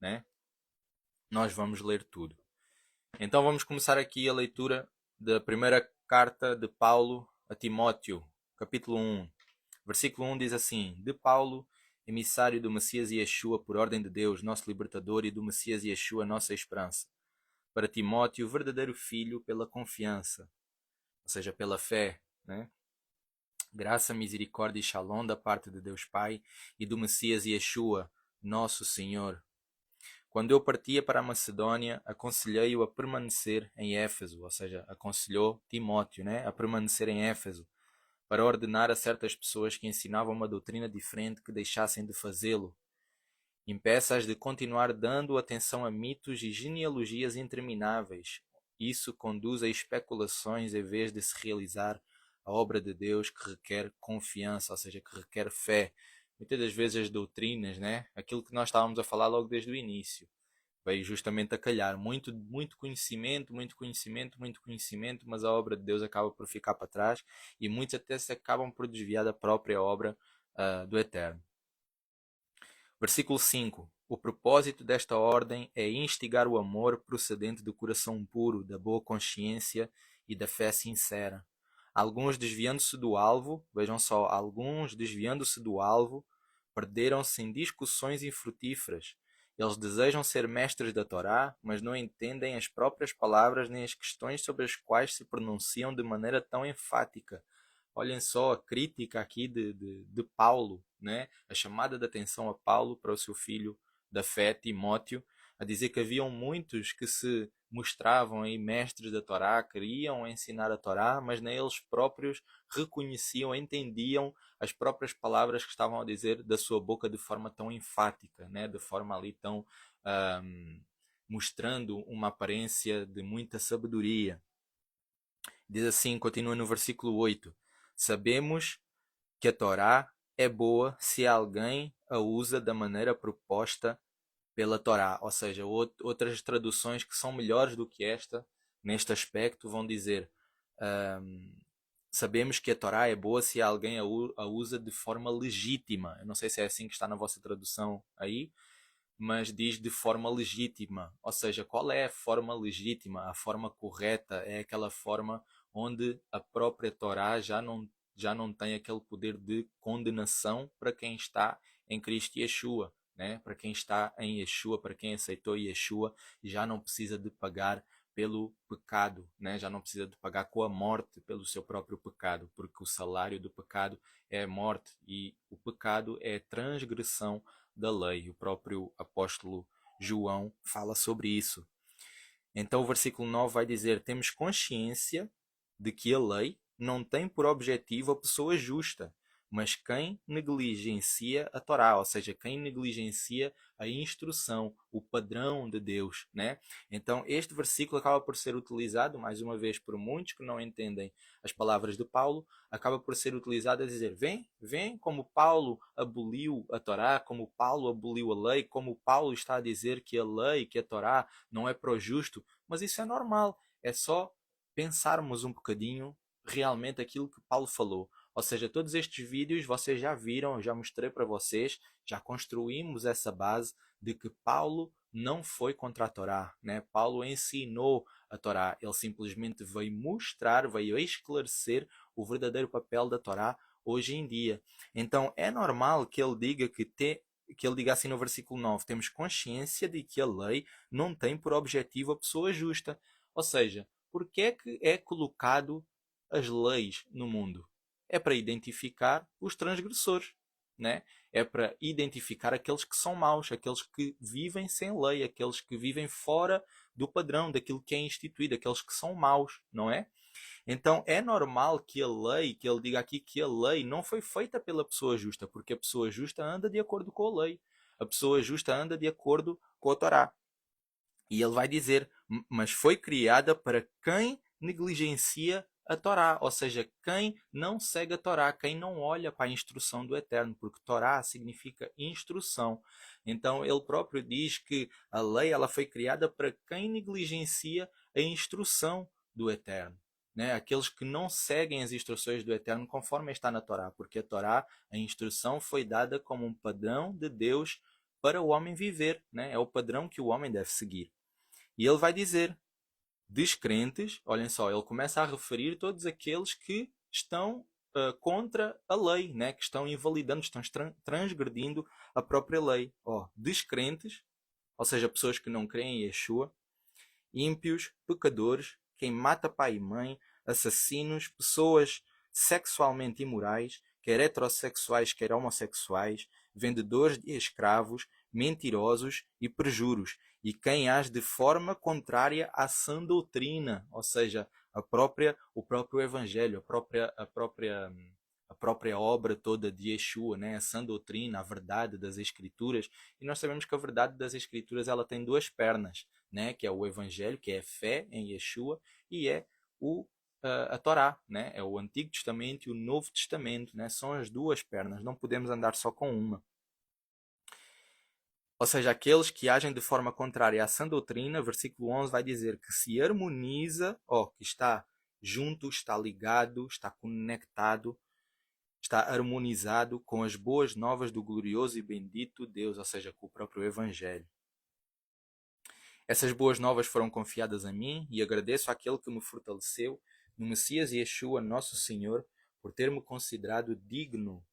né? Nós vamos ler tudo. Então vamos começar aqui a leitura da primeira carta de Paulo a Timóteo, capítulo 1. Versículo 1 diz assim: De Paulo, emissário do Messias Yeshua por ordem de Deus, nosso libertador, e do Messias Yeshua, nossa esperança. Para Timóteo, verdadeiro filho, pela confiança, ou seja, pela fé, né? Graça, misericórdia e shalom da parte de Deus Pai e do Messias Yeshua, nosso Senhor. Quando eu partia para a Macedônia, aconselhei-o a permanecer em Éfeso, ou seja, aconselhou Timóteo, né, a permanecer em Éfeso, para ordenar a certas pessoas que ensinavam uma doutrina diferente que deixassem de fazê-lo. Impeça-as de continuar dando atenção a mitos e genealogias intermináveis. Isso conduz a especulações em vez de se realizar a obra de Deus, que requer confiança, ou seja, que requer fé. Muitas das vezes as doutrinas, né? Aquilo que nós estávamos a falar logo desde o início, veio justamente a calhar. Muito conhecimento, muito conhecimento, muito conhecimento, mas a obra de Deus acaba por ficar para trás e muitos até se acabam por desviar da própria obra do Eterno. Versículo 5. O propósito desta ordem é instigar o amor procedente do coração puro, da boa consciência e da fé sincera. Alguns desviando-se do alvo, vejam só, alguns desviando-se do alvo, perderam-se em discussões infrutíferas. Eles desejam ser mestres da Torá, mas não entendem as próprias palavras nem as questões sobre as quais se pronunciam de maneira tão enfática. Olhem só a crítica aqui de Paulo, né? A chamada de atenção a Paulo para o seu filho da fé, Timóteo, a dizer que haviam muitos que se mostravam aí mestres da Torá, queriam ensinar a Torá, mas nem eles próprios reconheciam, entendiam as próprias palavras que estavam a dizer da sua boca de forma tão enfática, né? De forma ali tão mostrando uma aparência de muita sabedoria. Diz assim, continua no versículo 8: Sabemos que a Torá é boa se alguém a usa da maneira proposta pela Torá. Ou seja, outras traduções que são melhores do que esta, neste aspecto, vão dizer: sabemos que a Torá é boa se alguém a usa de forma legítima. Eu não sei se é assim que está na vossa tradução aí, mas diz de forma legítima. Ou seja, qual é a forma legítima? A forma correta é aquela forma onde a própria Torá já não tem aquele poder de condenação para quem está em Cristo Yeshua. Né? Para quem está em Yeshua, para quem aceitou Yeshua, já não precisa de pagar pelo pecado, né? Já não precisa de pagar com a morte pelo seu próprio pecado, porque o salário do pecado é a morte e o pecado é a transgressão da lei. O próprio apóstolo João fala sobre isso. Então o versículo 9 vai dizer: temos consciência de que a lei não tem por objetivo a pessoa justa, mas quem negligencia a Torá, ou seja, quem negligencia a instrução, o padrão de Deus, né? Então este versículo acaba por ser utilizado mais uma vez por muitos que não entendem as palavras de Paulo, acaba por ser utilizado a dizer: vem como Paulo aboliu a Torá, como Paulo aboliu a lei, como Paulo está a dizer que a lei, que a Torá não é para o justo, mas isso é normal, é só pensarmos um bocadinho realmente aquilo que Paulo falou. Ou seja, todos estes vídeos vocês já viram, eu já mostrei para vocês, já construímos essa base de que Paulo não foi contra a Torá, né? Paulo ensinou a Torá, ele simplesmente veio mostrar, veio esclarecer o verdadeiro papel da Torá hoje em dia. Então é normal que ele diga que ele diga assim no versículo 9: temos consciência de que a lei não tem por objetivo a pessoa justa. Ou seja, por que é colocado as leis no mundo? É para identificar os transgressores, né? É para identificar aqueles que são maus, aqueles que vivem sem lei, aqueles que vivem fora do padrão, daquilo que é instituído, aqueles que são maus, não é? Então é normal que a lei, que ele diga aqui que a lei não foi feita pela pessoa justa, porque a pessoa justa anda de acordo com a lei. A pessoa justa anda de acordo com a Torá. E ele vai dizer, mas foi criada para quem negligencia a Torá, ou seja, quem não segue a Torá, quem não olha para a instrução do Eterno, porque Torá significa instrução. Então ele próprio diz que a lei ela foi criada para quem negligencia a instrução do Eterno. Né? Aqueles que não seguem as instruções do Eterno conforme está na Torá, porque a Torá, a instrução foi dada como um padrão de Deus para o homem viver, né? É o padrão que o homem deve seguir. E ele vai dizer, descrentes, olhem só, ele começa a referir todos aqueles que estão contra a lei, né? Que estão invalidando, estão transgredindo a própria lei. Descrentes, ou seja, pessoas que não creem em Yeshua, ímpios, pecadores, quem mata pai e mãe, assassinos, pessoas sexualmente imorais, quer heterossexuais, quer homossexuais, vendedores de escravos, mentirosos e perjuros, e quem age de forma contrária à sã doutrina, ou seja, o próprio evangelho, a própria obra toda de Yeshua, né? A sã doutrina, a verdade das escrituras. E nós sabemos que a verdade das escrituras ela tem duas pernas, né? Que é o evangelho, que é a fé em Yeshua, e é a Torá, né? É o Antigo Testamento e o Novo Testamento, né? São as duas pernas, não podemos andar só com uma. Ou seja, aqueles que agem de forma contrária à sã doutrina, versículo 11 vai dizer que se harmoniza, que está junto, está ligado, está conectado, está harmonizado com as boas novas do glorioso e bendito Deus, ou seja, com o próprio Evangelho. Essas boas novas foram confiadas a mim e agradeço àquele que me fortaleceu no Messias Yeshua, nosso Senhor, por ter-me considerado digno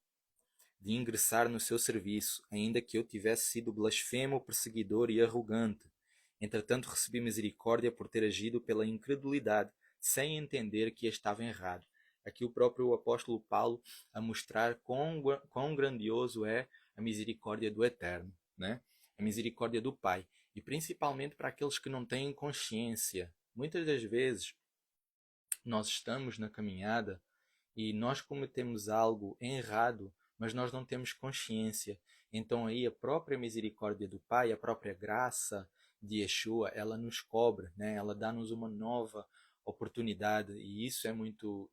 de ingressar no seu serviço, ainda que eu tivesse sido blasfemo, perseguidor e arrogante. Entretanto, recebi misericórdia por ter agido pela incredulidade, sem entender que estava errado. Aqui o próprio apóstolo Paulo a mostrar quão grandioso é a misericórdia do Eterno, né? A misericórdia do Pai. E principalmente para aqueles que não têm consciência. Muitas das vezes nós estamos na caminhada e nós cometemos algo errado, mas nós não temos consciência. Então aí a própria misericórdia do Pai, a própria graça de Yeshua, ela nos cobra, né? Ela dá-nos uma nova oportunidade e isso é muito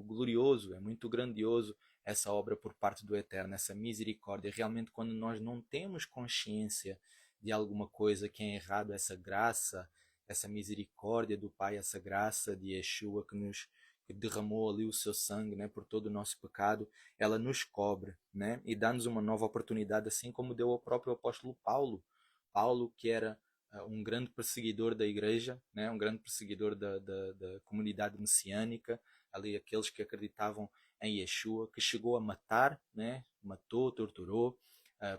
glorioso, é muito grandioso essa obra por parte do Eterno, essa misericórdia. Realmente quando nós não temos consciência de alguma coisa que é errado, essa misericórdia do Pai, essa graça de Yeshua que derramou ali o seu sangue, né, por todo o nosso pecado, ela nos cobra, né, e dá-nos uma nova oportunidade, assim como deu ao próprio apóstolo Paulo. Paulo, que era um grande perseguidor da igreja, né, um grande perseguidor da comunidade messiânica, ali aqueles que acreditavam em Yeshua, que chegou a matar, né, matou, torturou,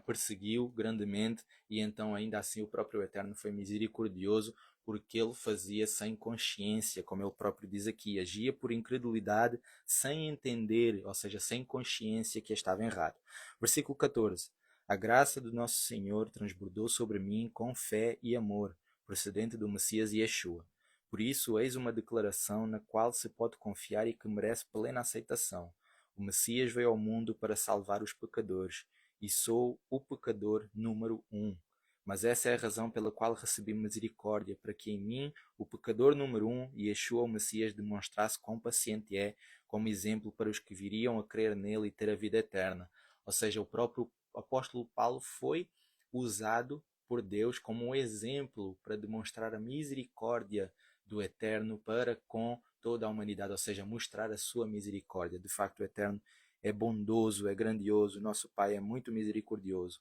perseguiu grandemente, e então ainda assim o próprio Eterno foi misericordioso, porque ele fazia sem consciência, como ele próprio diz aqui, agia por incredulidade, sem entender, ou seja, sem consciência que estava errado. Versículo 14. A graça do nosso Senhor transbordou sobre mim com fé e amor, procedente do Messias Yeshua. Por isso, eis uma declaração na qual se pode confiar e que merece plena aceitação. O Messias veio ao mundo para salvar os pecadores, e sou o pecador número 1. Mas essa é a razão pela qual recebi misericórdia, para que em mim, o pecador número 1, Yeshua o Messias, demonstrasse quão paciente é, como exemplo para os que viriam a crer nele e ter a vida eterna. Ou seja, o próprio apóstolo Paulo foi usado por Deus como um exemplo para demonstrar a misericórdia do Eterno para com toda a humanidade, ou seja, mostrar a sua misericórdia. De facto, o Eterno é bondoso, é grandioso, nosso Pai é muito misericordioso.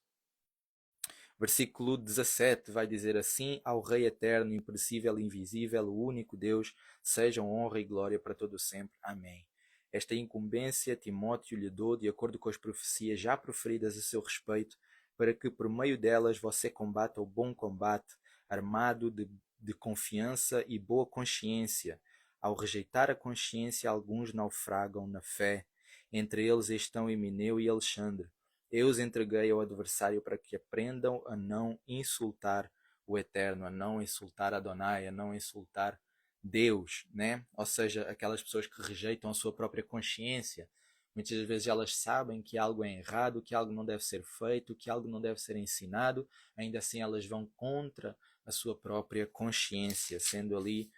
Versículo 17 vai dizer assim: ao Rei eterno, imperecível e invisível, o único Deus, sejam honra e glória para todo sempre. Amém. Esta incumbência Timóteo lhe dou de acordo com as profecias já proferidas a seu respeito, para que por meio delas você combata o bom combate, armado de confiança e boa consciência. Ao rejeitar a consciência, alguns naufragam na fé. Entre eles estão Emineu e Alexandre. Eu os entreguei ao adversário para que aprendam a não insultar o Eterno, a não insultar Adonai, a não insultar Deus, né? Ou seja, aquelas pessoas que rejeitam a sua própria consciência. Muitas vezes elas sabem que algo é errado, que algo não deve ser feito, que algo não deve ser ensinado, ainda assim elas vão contra a sua própria consciência, sendo ali,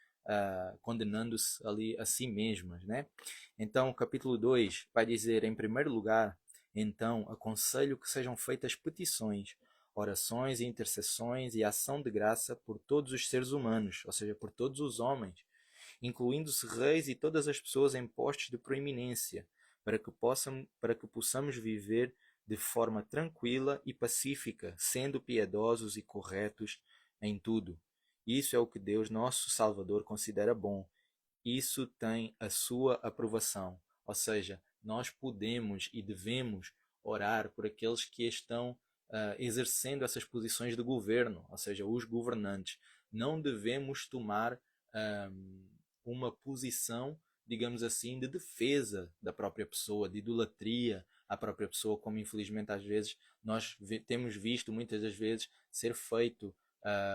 condenando-se ali a si mesmas, né? Então, o capítulo 2 vai dizer, em primeiro lugar, então, aconselho que sejam feitas petições, orações e intercessões e ação de graça por todos os seres humanos, ou seja, por todos os homens, incluindo-se reis e todas as pessoas em postos de proeminência, para que possamos viver de forma tranquila e pacífica, sendo piedosos e corretos em tudo. Isso é o que Deus, nosso Salvador, considera bom. Isso tem a sua aprovação. Ou seja, nós podemos e devemos orar por aqueles que estão exercendo essas posições de governo, ou seja, os governantes. Não devemos tomar uma posição, digamos assim, de defesa da própria pessoa, de idolatria à própria pessoa, como infelizmente às vezes nós temos visto muitas das vezes ser feito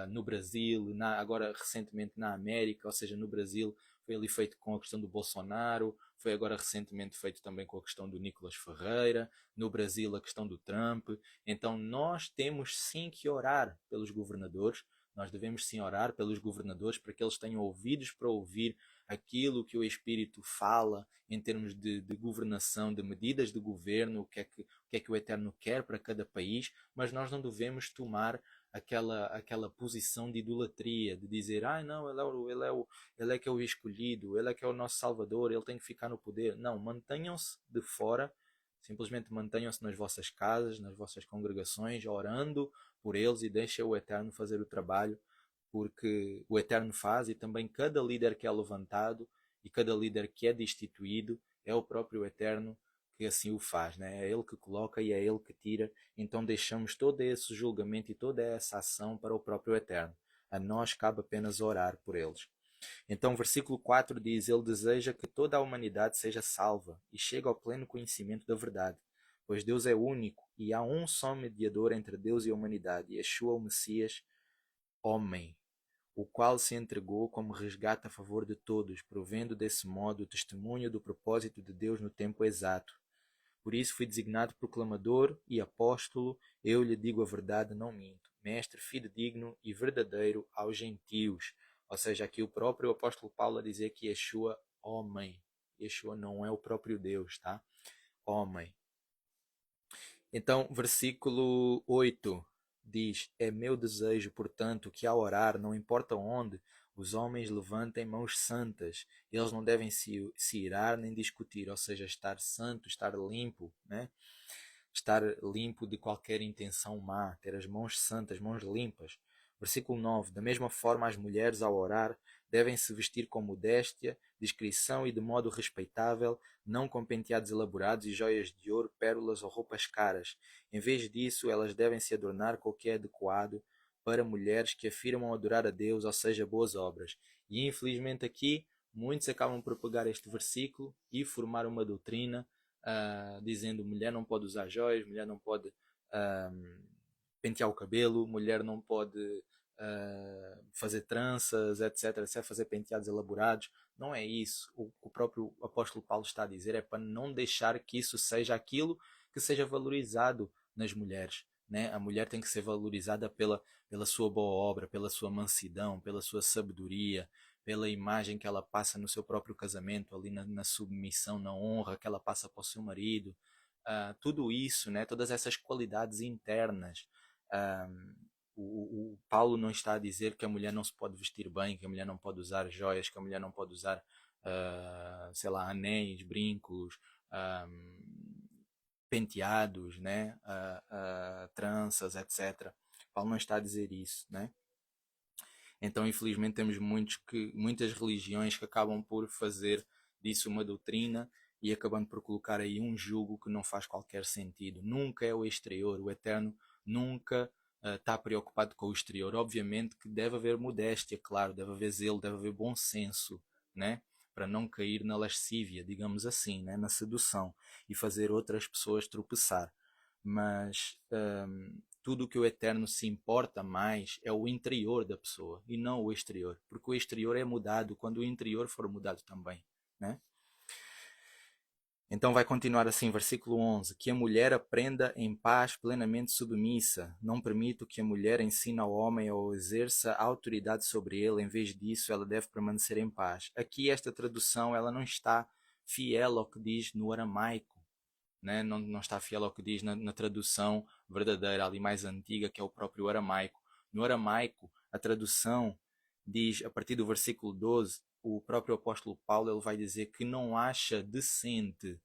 no Brasil, agora recentemente na América, ou seja, no Brasil foi ali feito com a questão do Bolsonaro, foi agora recentemente feito também com a questão do Nicolas Ferreira, no Brasil a questão do Trump. Então nós temos sim que orar pelos governadores, nós devemos sim orar pelos governadores para que eles tenham ouvidos para ouvir aquilo que o Espírito fala em termos de governação, de medidas de governo, o que é que o Eterno quer para cada país, mas nós não devemos tomar aquela posição de idolatria, de dizer, não, ele é que é o escolhido, ele é que é o nosso Salvador, ele tem que ficar no poder. Não, mantenham-se de fora, simplesmente mantenham-se nas vossas casas, nas vossas congregações, orando por eles e deixem o Eterno fazer o trabalho, porque o Eterno faz e também cada líder que é levantado e cada líder que é destituído é o próprio Eterno que assim o faz, né? É ele que coloca e é ele que tira, então deixamos todo esse julgamento e toda essa ação para o próprio Eterno. A nós cabe apenas orar por eles. Então, versículo 4 diz: Ele deseja que toda a humanidade seja salva e chegue ao pleno conhecimento da verdade, pois Deus é único e há um só mediador entre Deus e a humanidade, Yeshua, o Messias, homem, o qual se entregou como resgate a favor de todos, provendo desse modo o testemunho do propósito de Deus no tempo exato. Por isso fui designado proclamador e apóstolo, eu lhe digo a verdade, não minto, mestre fidedigno e verdadeiro aos gentios. Ou seja, aqui o próprio apóstolo Paulo a dizer que Yeshua, homem. Yeshua não é o próprio Deus, tá? Homem. Então, versículo 8 diz: É meu desejo, portanto, que ao orar, não importa onde, os homens levantem mãos santas. Eles não devem se irar nem discutir, ou seja, estar santo, estar limpo, né? Estar limpo de qualquer intenção má, ter as mãos santas, mãos limpas. Versículo 9: Da mesma forma, as mulheres, ao orar, devem se vestir com modéstia, discrição e de modo respeitável, não com penteados elaborados e joias de ouro, pérolas ou roupas caras. Em vez disso, elas devem se adornar com o que é adequado para mulheres que afirmam adorar a Deus, ou seja, boas obras. E infelizmente aqui, muitos acabam por pegar este versículo e formar uma doutrina dizendo mulher não pode usar joias, mulher não pode pentear o cabelo, mulher não pode fazer tranças, etc, etc, fazer penteados elaborados. Não é isso. O que o próprio apóstolo Paulo está a dizer é para não deixar que isso seja aquilo que seja valorizado nas mulheres. Né? A mulher tem que ser valorizada pela sua boa obra, pela sua mansidão, pela sua sabedoria, pela imagem que ela passa no seu próprio casamento, ali na submissão, na honra que ela passa para o seu marido. Tudo isso, né? Todas essas qualidades internas. O Paulo não está a dizer que a mulher não se pode vestir bem, que a mulher não pode usar joias, que a mulher não pode usar, sei lá, anéis, brincos, penteados, né? Tranças, etc. Paulo não está a dizer isso, né? Então, infelizmente, temos muitas religiões que acabam por fazer disso uma doutrina e acabando por colocar aí um jugo que não faz qualquer sentido. Nunca é o exterior, o Eterno nunca está preocupado com o exterior. Obviamente que deve haver modéstia, claro, deve haver zelo, deve haver bom senso, né? Para não cair na lascívia, digamos assim, né? Na sedução e fazer outras pessoas tropeçar. Mas tudo o que o Eterno se importa mais é o interior da pessoa e não o exterior, porque o exterior é mudado quando o interior for mudado também, né? Então vai continuar assim, versículo 11: Que a mulher aprenda em paz, plenamente submissa. Não permito que a mulher ensine ao homem ou exerça autoridade sobre ele. Em vez disso, ela deve permanecer em paz. Aqui esta tradução ela não está fiel ao que diz no aramaico. Né? Não está fiel ao que diz na tradução verdadeira, ali mais antiga, que é o próprio aramaico. No aramaico, a tradução diz, a partir do versículo 12, o próprio apóstolo Paulo ele vai dizer que não acha decente.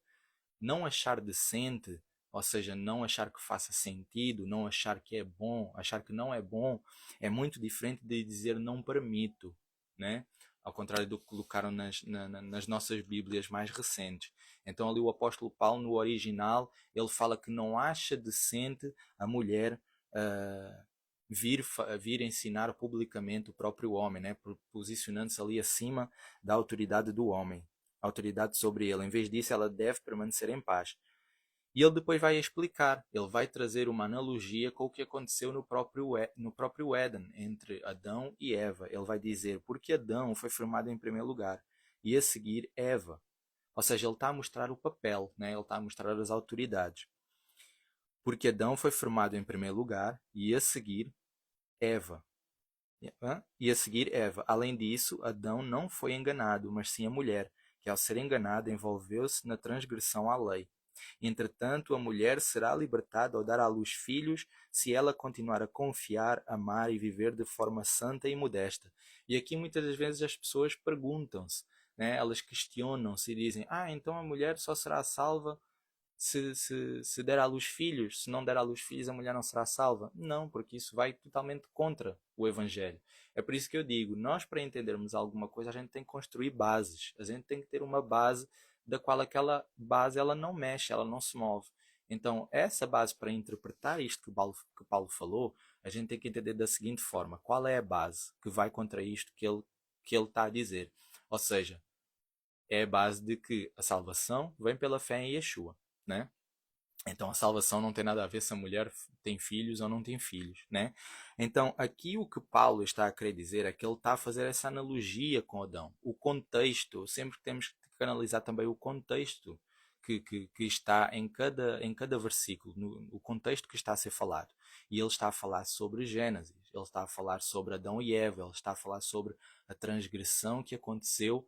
Não achar decente ou seja, não achar que faça sentido, não achar que é bom, achar que não é bom, é muito diferente de dizer não permito, né? Ao contrário do que colocaram nas nossas Bíblias mais recentes. Então ali o apóstolo Paulo, no original, ele fala que não acha decente a mulher uh, vir ensinar publicamente o próprio homem, né? Posicionando-se ali acima da autoridade do homem, autoridade sobre ele. Em vez disso, ela deve permanecer em paz. E ele depois vai explicar, ele vai trazer uma analogia com o que aconteceu no próprio Éden, entre Adão e Eva. Ele vai dizer porque Adão foi formado em primeiro lugar e a seguir Eva. Ou seja, ele está a mostrar o papel, né? Ele está a mostrar as autoridades. Porque Adão foi formado em primeiro lugar e a seguir Eva. E a seguir Eva. Além disso, Adão não foi enganado, mas sim a mulher, que ao ser enganada envolveu-se na transgressão à lei. Entretanto, a mulher será libertada ao dar à luz filhos, se ela continuar a confiar, amar e viver de forma santa e modesta. E aqui muitas das vezes as pessoas perguntam-se, né? Elas questionam-se e dizem: então a mulher só será salva se der à luz filhos, se não der à luz filhos, a mulher não será salva. Não, porque isso vai totalmente contra o Evangelho. É por isso que eu digo, nós para entendermos alguma coisa, a gente tem que construir bases. A gente tem que ter uma base da qual aquela base ela não mexe, ela não se move. Então, essa base para interpretar isto que Paulo falou, a gente tem que entender da seguinte forma: qual é a base que vai contra isto que ele está a dizer? Ou seja, é a base de que a salvação vem pela fé em Yeshua, né? Então a salvação não tem nada a ver se a mulher tem filhos ou não tem filhos, né? Então aqui o que Paulo está a querer dizer é que ele está a fazer essa analogia com Adão. O contexto, sempre temos que analisar também o contexto que está em cada versículo, o contexto que está a ser falado. E ele está a falar sobre Gênesis, ele está a falar sobre Adão e Eva, ele está a falar sobre a transgressão que aconteceu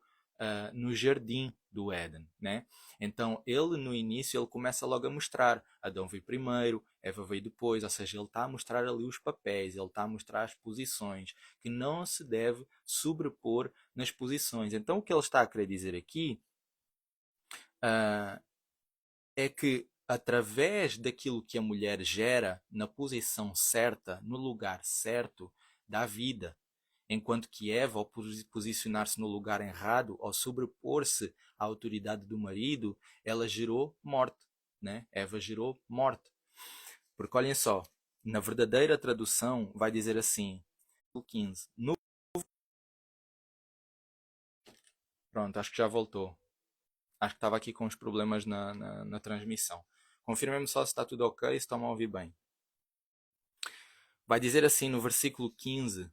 no jardim do Éden, né? Então ele no início ele começa logo a mostrar, Adão veio primeiro, Eva veio depois, ou seja, ele está a mostrar ali os papéis, ele está a mostrar as posições, que não se deve sobrepor nas posições. Então o que ele está a querer dizer aqui é que através daquilo que a mulher gera na posição certa, no lugar certo, dá vida. Enquanto que Eva, ao posicionar-se no lugar errado, ao sobrepor-se à autoridade do marido, ela gerou morte, né? Eva gerou morte. Porque olhem só, na verdadeira tradução vai dizer assim, o 15. Pronto, acho que já voltou. Acho que estava aqui com uns problemas na transmissão. Confirmem-me só se está tudo ok, se estão a ouvir bem. Vai dizer assim no versículo 15,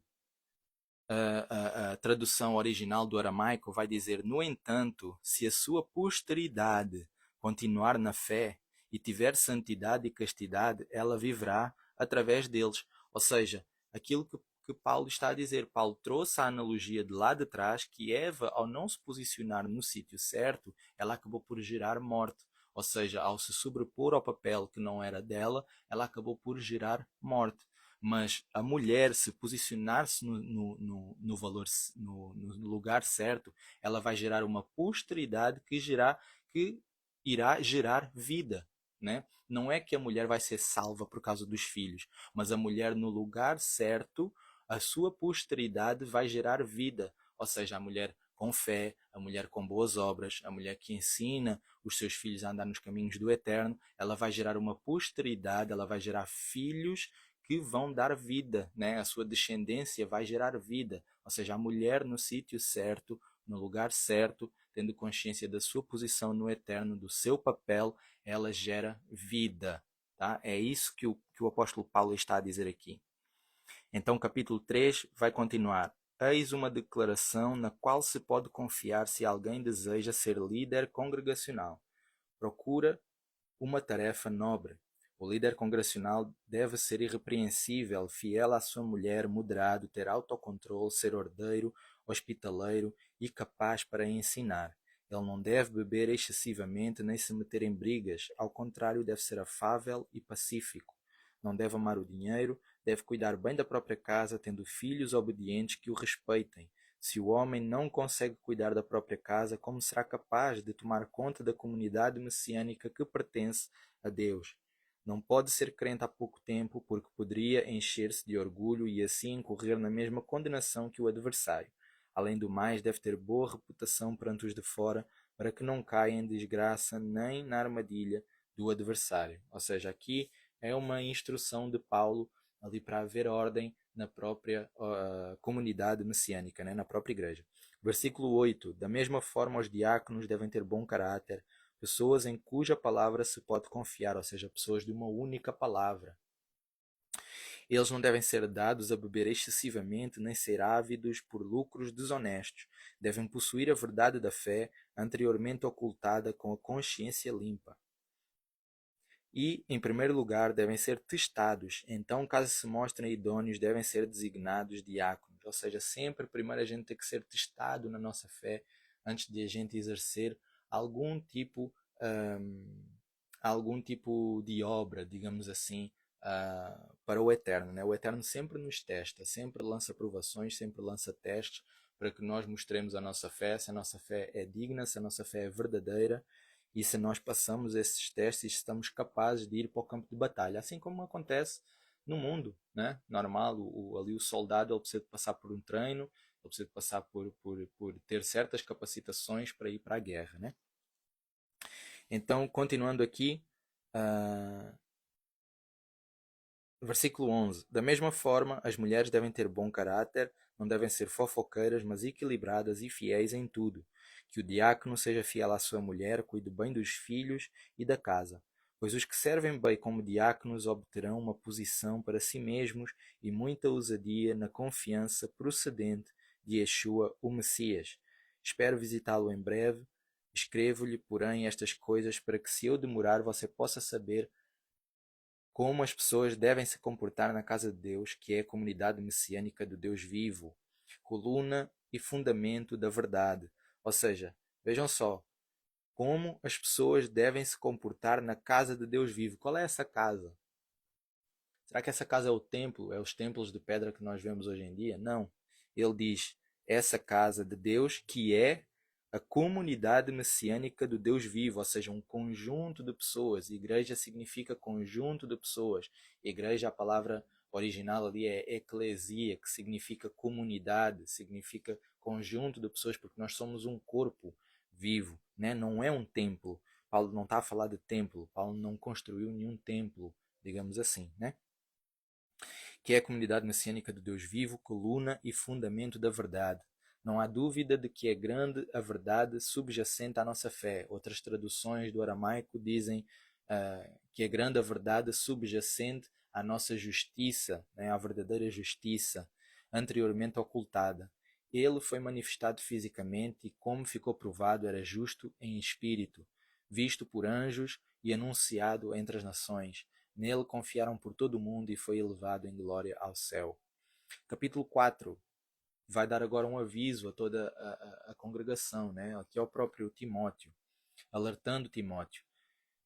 a tradução original do aramaico vai dizer: no entanto, se a sua posteridade continuar na fé e tiver santidade e castidade, ela viverá através deles. Ou seja, aquilo que Paulo está a dizer. Paulo trouxe a analogia de lá de trás que Eva, ao não se posicionar no sítio certo, ela acabou por gerar morte. Ou seja, ao se sobrepor ao papel que não era dela, ela acabou por gerar morte. Mas a mulher, se posicionar-se no valor, no lugar certo, ela vai gerar uma posteridade que irá gerar vida, né? Não é que a mulher vai ser salva por causa dos filhos, mas a mulher no lugar certo, a sua posteridade vai gerar vida. Ou seja, a mulher com fé, a mulher com boas obras, a mulher que ensina os seus filhos a andar nos caminhos do eterno, ela vai gerar uma posteridade, ela vai gerar filhos que vão dar vida, né? A sua descendência vai gerar vida. Ou seja, a mulher no sítio certo, no lugar certo, tendo consciência da sua posição no eterno, do seu papel, ela gera vida. Tá? É isso que o apóstolo Paulo está a dizer aqui. Então, capítulo 3 vai continuar. Eis uma declaração na qual se pode confiar se alguém deseja ser líder congregacional. Procura uma tarefa nobre. O líder congregacional deve ser irrepreensível, fiel à sua mulher, moderado, ter autocontrole, ser ordeiro, hospitaleiro e capaz para ensinar. Ele não deve beber excessivamente nem se meter em brigas, ao contrário, deve ser afável e pacífico. Não deve amar o dinheiro, deve cuidar bem da própria casa, tendo filhos obedientes que o respeitem. Se o homem não consegue cuidar da própria casa, como será capaz de tomar conta da comunidade messiânica que pertence a Deus? Não pode ser crente há pouco tempo, porque poderia encher-se de orgulho e assim incorrer na mesma condenação que o adversário. Além do mais, deve ter boa reputação perante os de fora, para que não caia em desgraça nem na armadilha do adversário. Ou seja, aqui é uma instrução de Paulo ali para haver ordem na própria comunidade messiânica, né? Na própria igreja. Versículo 8. Da mesma forma, os diáconos devem ter bom caráter, pessoas em cuja palavra se pode confiar, ou seja, pessoas de uma única palavra. Eles não devem ser dados a beber excessivamente, nem ser ávidos por lucros desonestos. Devem possuir a verdade da fé, anteriormente ocultada, com a consciência limpa. E, em primeiro lugar, devem ser testados. Então, caso se mostrem idôneos, devem ser designados diáconos. Ou seja, sempre primeiro a gente tem que ser testado na nossa fé antes de a gente exercer algum tipo, hum, algum tipo de obra, digamos assim, para o Eterno, né? O Eterno sempre nos testa, sempre lança provações, sempre lança testes para que nós mostremos a nossa fé, se a nossa fé é digna, se a nossa fé é verdadeira e se nós passamos esses testes, estamos capazes de ir para o campo de batalha, assim como acontece no mundo, né? Normal, ali o soldado ele precisa de passar por um treino, ele precisa de passar por ter certas capacitações para ir para a guerra, né? Então, continuando aqui, uh, versículo 11. Da mesma forma, as mulheres devem ter bom caráter, não devem ser fofoqueiras, mas equilibradas e fiéis em tudo. Que o diácono seja fiel à sua mulher, cuide bem dos filhos e da casa. Pois os que servem bem como diáconos obterão uma posição para si mesmos e muita ousadia na confiança procedente de Yeshua, o Messias. Espero visitá-lo em breve. Escrevo-lhe, porém, estas coisas para que, se eu demorar, você possa saber como as pessoas devem se comportar na casa de Deus, que é a comunidade messiânica do Deus vivo, coluna e fundamento da verdade. Ou seja, vejam só, como as pessoas devem se comportar na casa de Deus vivo. Qual é essa casa? Será que essa casa é o templo? É os templos de pedra que nós vemos hoje em dia? Não. Ele diz, essa casa de Deus que é a comunidade messiânica do Deus vivo, ou seja, um conjunto de pessoas. Igreja significa conjunto de pessoas. Igreja, a palavra original ali é eclesia, que significa comunidade, significa conjunto de pessoas, porque nós somos um corpo vivo, né? Não é um templo. Paulo não está a falar de templo, Paulo não construiu nenhum templo, digamos assim, né? Que é a comunidade messiânica do Deus vivo, coluna e fundamento da verdade. Não há dúvida de que é grande a verdade subjacente à nossa fé. Outras traduções do aramaico dizem que é grande a verdade subjacente à nossa justiça, né, à verdadeira justiça, anteriormente ocultada. Ele foi manifestado fisicamente e, como ficou provado, era justo em espírito, visto por anjos e anunciado entre as nações. Nele confiaram por todo o mundo e foi elevado em glória ao céu. Capítulo 4 vai dar agora um aviso a toda a congregação, né? Aqui é o próprio Timóteo, alertando Timóteo.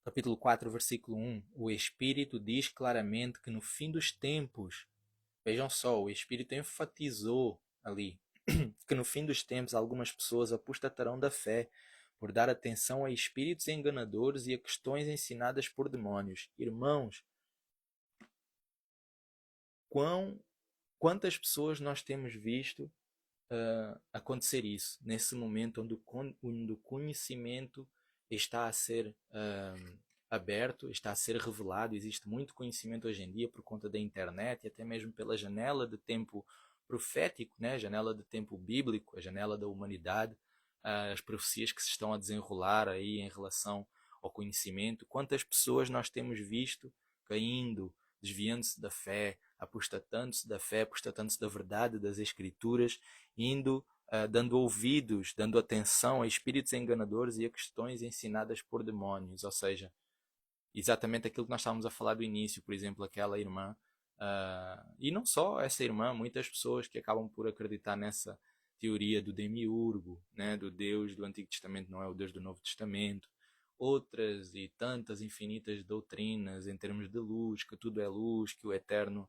Capítulo 4, versículo 1. O Espírito diz claramente que no fim dos tempos, vejam só, o Espírito enfatizou ali que no fim dos tempos algumas pessoas apostatarão da fé por dar atenção a espíritos enganadores e a questões ensinadas por demónios. Irmãos, quantas pessoas nós temos visto acontecer isso, nesse momento onde o conhecimento está a ser aberto, está a ser revelado, existe muito conhecimento hoje em dia por conta da internet e até mesmo pela janela de tempo profético, né? A janela de tempo bíblico, a janela da humanidade, as profecias que se estão a desenrolar aí em relação ao conhecimento, quantas pessoas nós temos visto caindo, desviando-se da fé, apostatando-se da fé, apostatando-se da verdade das Escrituras, indo, dando ouvidos, dando atenção a espíritos enganadores e a questões ensinadas por demónios, ou seja, exatamente aquilo que nós estávamos a falar do início, por exemplo, aquela irmã, e não só essa irmã, muitas pessoas que acabam por acreditar nessa teoria do demiurgo, né, do Deus do Antigo Testamento não é o Deus do Novo Testamento, outras e tantas infinitas doutrinas em termos de luz, que tudo é luz, que o Eterno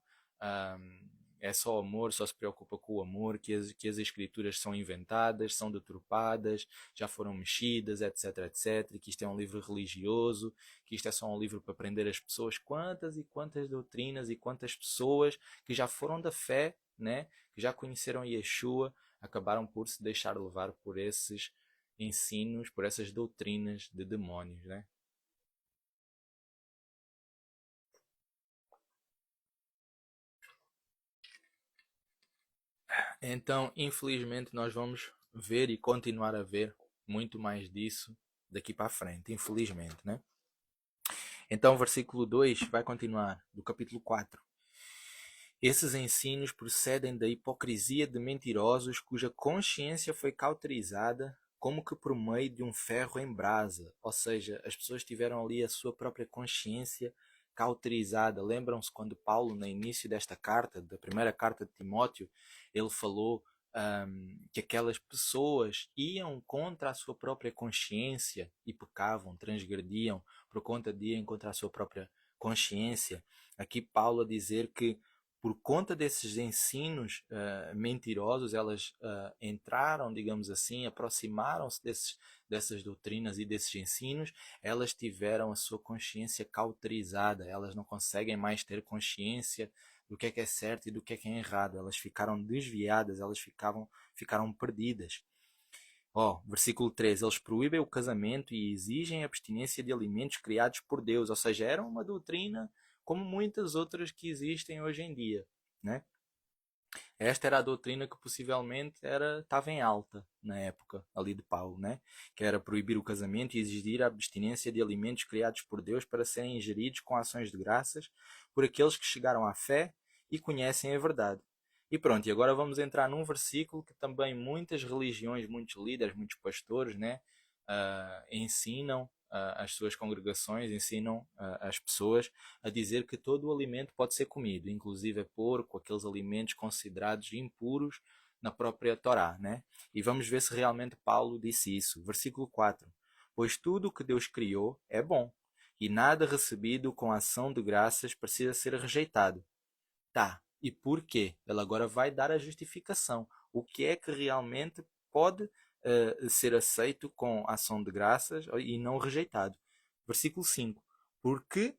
é só amor, só se preocupa com o amor, que as escrituras são inventadas, são deturpadas, já foram mexidas, etc, etc, que isto é um livro religioso, que isto é só um livro para prender as pessoas. Quantas e quantas doutrinas e quantas pessoas que já foram da fé, né, que já conheceram Yeshua, acabaram por se deixar levar por esses ensinos, por essas doutrinas de demónios, né? Então, infelizmente, nós vamos ver e continuar a ver muito mais disso daqui para a frente, infelizmente, né? Então, versículo 2 vai continuar, do capítulo 4. Esses ensinos procedem da hipocrisia de mentirosos cuja consciência foi cauterizada como que por meio de um ferro em brasa. Ou seja, as pessoas tiveram ali a sua própria consciência cauterizada. Lembram-se quando Paulo, no início desta carta, da primeira carta de Timóteo, ele falou que aquelas pessoas iam contra a sua própria consciência e pecavam, transgrediam por conta de irem contra a sua própria consciência. Aqui Paulo a dizer que por conta desses ensinos mentirosos, elas entraram, digamos assim, aproximaram-se dessas doutrinas e desses ensinos, elas tiveram a sua consciência cauterizada, elas não conseguem mais ter consciência do que é certo e do que é errado, elas ficaram desviadas, elas ficaram perdidas. Versículo 3, eles proíbem o casamento e exigem a abstinência de alimentos criados por Deus, ou seja, era uma doutrina como muitas outras que existem hoje em dia, né? Esta era a doutrina que possivelmente estava em alta na época ali de Paulo, né? Que era proibir o casamento e exigir a abstinência de alimentos criados por Deus para serem ingeridos com ações de graças por aqueles que chegaram à fé e conhecem a verdade. E pronto, e agora vamos entrar num versículo que também muitas religiões, muitos líderes, muitos pastores, né, ensinam as suas congregações, ensinam as pessoas a dizer que todo o alimento pode ser comido, inclusive porco, aqueles alimentos considerados impuros na própria Torá, né? E vamos ver se realmente Paulo disse isso. Versículo 4. Pois tudo o que Deus criou é bom, e nada recebido com ação de graças precisa ser rejeitado. Tá, e por quê? Ela agora vai dar a justificação. O que é que realmente pode ser aceito com ação de graças e não rejeitado? Versículo 5. Porque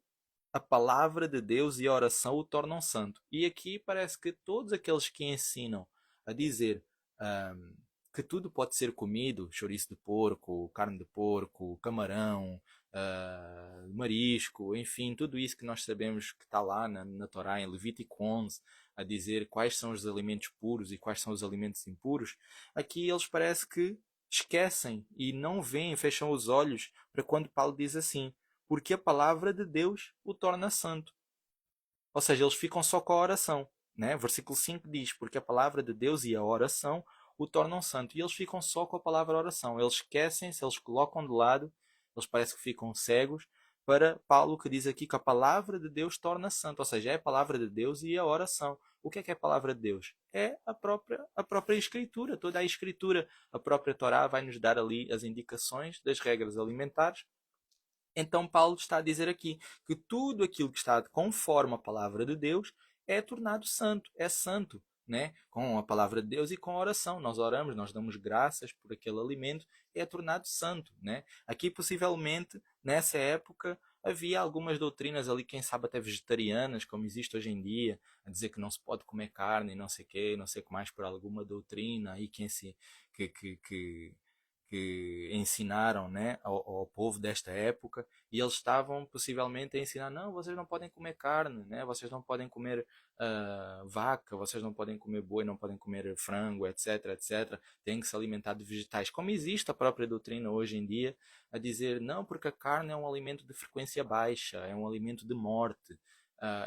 a palavra de Deus e a oração o tornam santo. E aqui parece que todos aqueles que ensinam a dizer que tudo pode ser comido, chouriço de porco, carne de porco, camarão, marisco, enfim, tudo isso que nós sabemos que está lá na Torá, em Levítico 11, a dizer quais são os alimentos puros e quais são os alimentos impuros, aqui eles parece que esquecem e não veem, fecham os olhos para quando Paulo diz assim, porque a palavra de Deus o torna santo. Ou seja, eles ficam só com a oração. Né? Versículo 5 diz, porque a palavra de Deus e a oração o tornam santo. E eles ficam só com a palavra oração. Eles esquecem-se, eles colocam de lado, eles parecem que ficam cegos, para Paulo que diz aqui que a palavra de Deus torna santo. Ou seja, é a palavra de Deus e a oração. O que é a palavra de Deus? É a própria Escritura, toda a Escritura. A própria Torá vai nos dar ali as indicações das regras alimentares. Então Paulo está a dizer aqui que tudo aquilo que está conforme a palavra de Deus é tornado santo, é santo, né? Com a palavra de Deus e com a oração. Nós oramos, nós damos graças por aquele alimento, é tornado santo, né? Aqui possivelmente, nessa época, havia algumas doutrinas ali, quem sabe até vegetarianas, como existe hoje em dia, a dizer que não se pode comer carne e não sei o quê, não sei o que mais por alguma doutrina aí que ensinaram, né, ao povo desta época, e eles estavam possivelmente a ensinar, não, vocês não podem comer carne, né, vocês não podem comer vaca, vocês não podem comer boi, não podem comer frango, etc, etc, têm que se alimentar de vegetais, como existe a própria doutrina hoje em dia, a dizer, não, porque a carne é um alimento de frequência baixa, é um alimento de morte,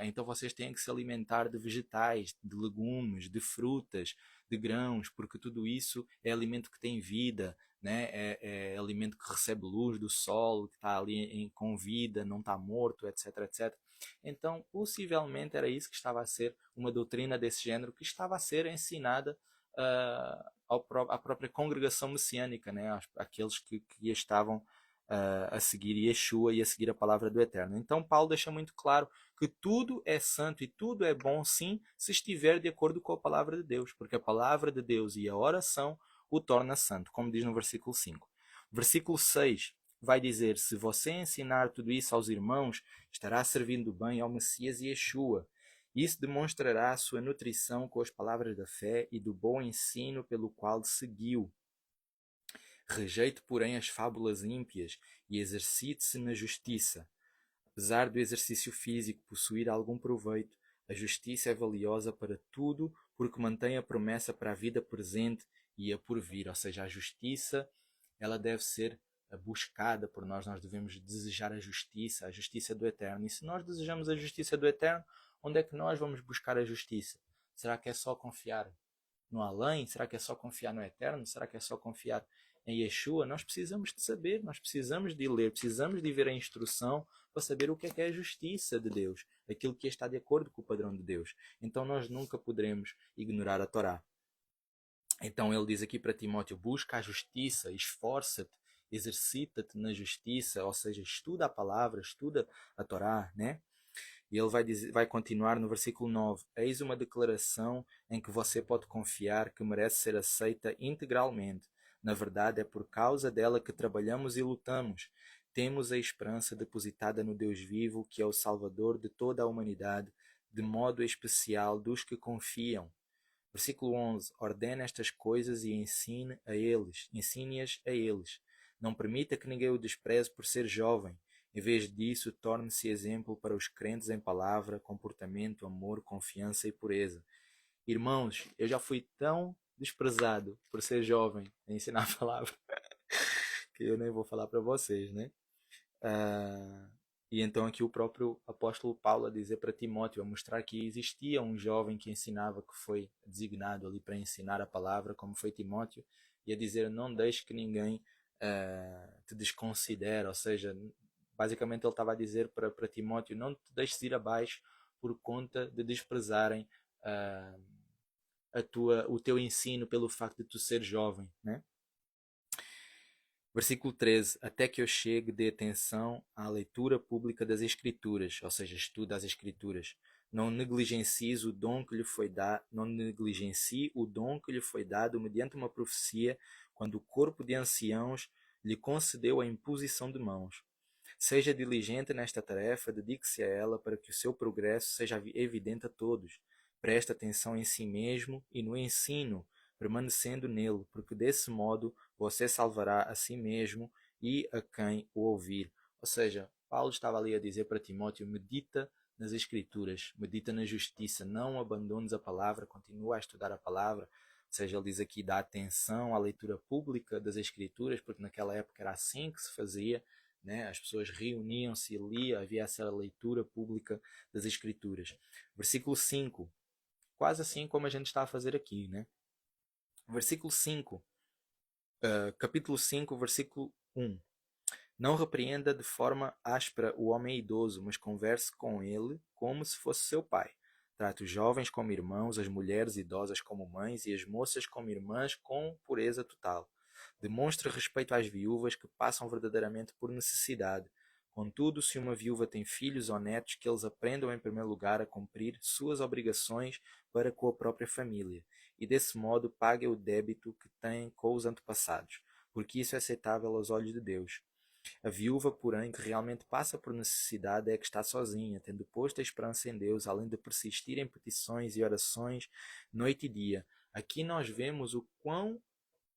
então vocês têm que se alimentar de vegetais, de legumes, de frutas, de grãos, porque tudo isso é alimento que tem vida, né? É alimento que recebe luz do sol, que está ali com vida, não está morto, etc, etc. Então, possivelmente era isso que estava a ser uma doutrina desse género que estava a ser ensinada à própria congregação messiânica, né? Aqueles que estavam a seguir Yeshua e a seguir a palavra do Eterno. Então Paulo deixa muito claro que tudo é santo e tudo é bom, sim, se estiver de acordo com a palavra de Deus, porque a palavra de Deus e a oração o torna santo, como diz no versículo 5. Versículo 6 vai dizer: se você ensinar tudo isso aos irmãos, estará servindo bem ao Messias e Yeshua. Isso demonstrará a sua nutrição com as palavras da fé e do bom ensino pelo qual seguiu. Rejeite, porém, as fábulas ímpias e exercite-se na justiça. Apesar do exercício físico possuir algum proveito, a justiça é valiosa para tudo, porque mantém a promessa para a vida presente e a por vir. Ou seja, a justiça, ela deve ser buscada por nós. Nós devemos desejar a justiça do Eterno. E se nós desejamos a justiça do Eterno, onde é que nós vamos buscar a justiça? Será que é só confiar no além? Será que é só confiar no Eterno? Será que é só confiar em Yeshua? Nós precisamos de saber, nós precisamos de ler, precisamos de ver a instrução para saber o que é a justiça de Deus, aquilo que está de acordo com o padrão de Deus. Então nós nunca poderemos ignorar a Torá. Então ele diz aqui para Timóteo: busca a justiça, esforça-te, exercita-te na justiça, ou seja, estuda a palavra, estuda a Torá, né? E ele vai continuar no versículo 9: eis uma declaração em que você pode confiar, que merece ser aceita integralmente. Na verdade, é por causa dela que trabalhamos e lutamos. Temos a esperança depositada no Deus vivo, que é o Salvador de toda a humanidade, de modo especial dos que confiam. Versículo 11: ordena estas coisas e ensine-as a eles. Não permita que ninguém o despreze por ser jovem. Em vez disso, torne-se exemplo para os crentes em palavra, comportamento, amor, confiança e pureza. Irmãos, eu já fui tão desprezado por ser jovem a ensinar a palavra que eu nem vou falar para vocês, né? E então aqui o próprio apóstolo Paulo a dizer para Timóteo, a mostrar que existia um jovem que ensinava, que foi designado ali para ensinar a palavra, como foi Timóteo, e a dizer: não deixe que ninguém te desconsidere. Ou seja, basicamente ele estava a dizer para Timóteo: não te deixes ir abaixo por conta de desprezarem o teu ensino pelo facto de tu ser jovem, né? Versículo 13: até que eu chegue, dê atenção à leitura pública das Escrituras, ou seja, estuda as Escrituras. Não negligencies o dom que lhe foi dado, não negligencie o dom que lhe foi dado mediante uma profecia, quando o corpo de anciãos lhe concedeu a imposição de mãos. Seja diligente nesta tarefa, dedique-se a ela para que o seu progresso seja evidente a todos. Preste atenção em si mesmo e no ensino, permanecendo nele, porque desse modo você salvará a si mesmo e a quem o ouvir. Ou seja, Paulo estava ali a dizer para Timóteo: medita nas Escrituras, medita na justiça, não abandones a palavra, continua a estudar a palavra. Ou seja, ele diz aqui: dá atenção à leitura pública das Escrituras, porque naquela época era assim que se fazia, né? As pessoas reuniam-se e liam, havia essa leitura pública das Escrituras. Versículo 5, quase assim como a gente está a fazer aqui, né? Versículo 5, capítulo 5, versículo 1. Não repreenda de forma áspera o homem idoso, mas converse com ele como se fosse seu pai. Trate os jovens como irmãos, as mulheres idosas como mães e as moças como irmãs com pureza total. Demonstre respeito às viúvas que passam verdadeiramente por necessidade. Contudo, se uma viúva tem filhos ou netos, que eles aprendam em primeiro lugar a cumprir suas obrigações para com a própria família, e desse modo pague o débito que têm com os antepassados, porque isso é aceitável aos olhos de Deus. A viúva, porém, que realmente passa por necessidade é a que está sozinha, tendo posto a esperança em Deus, além de persistir em petições e orações noite e dia. Aqui nós vemos o quão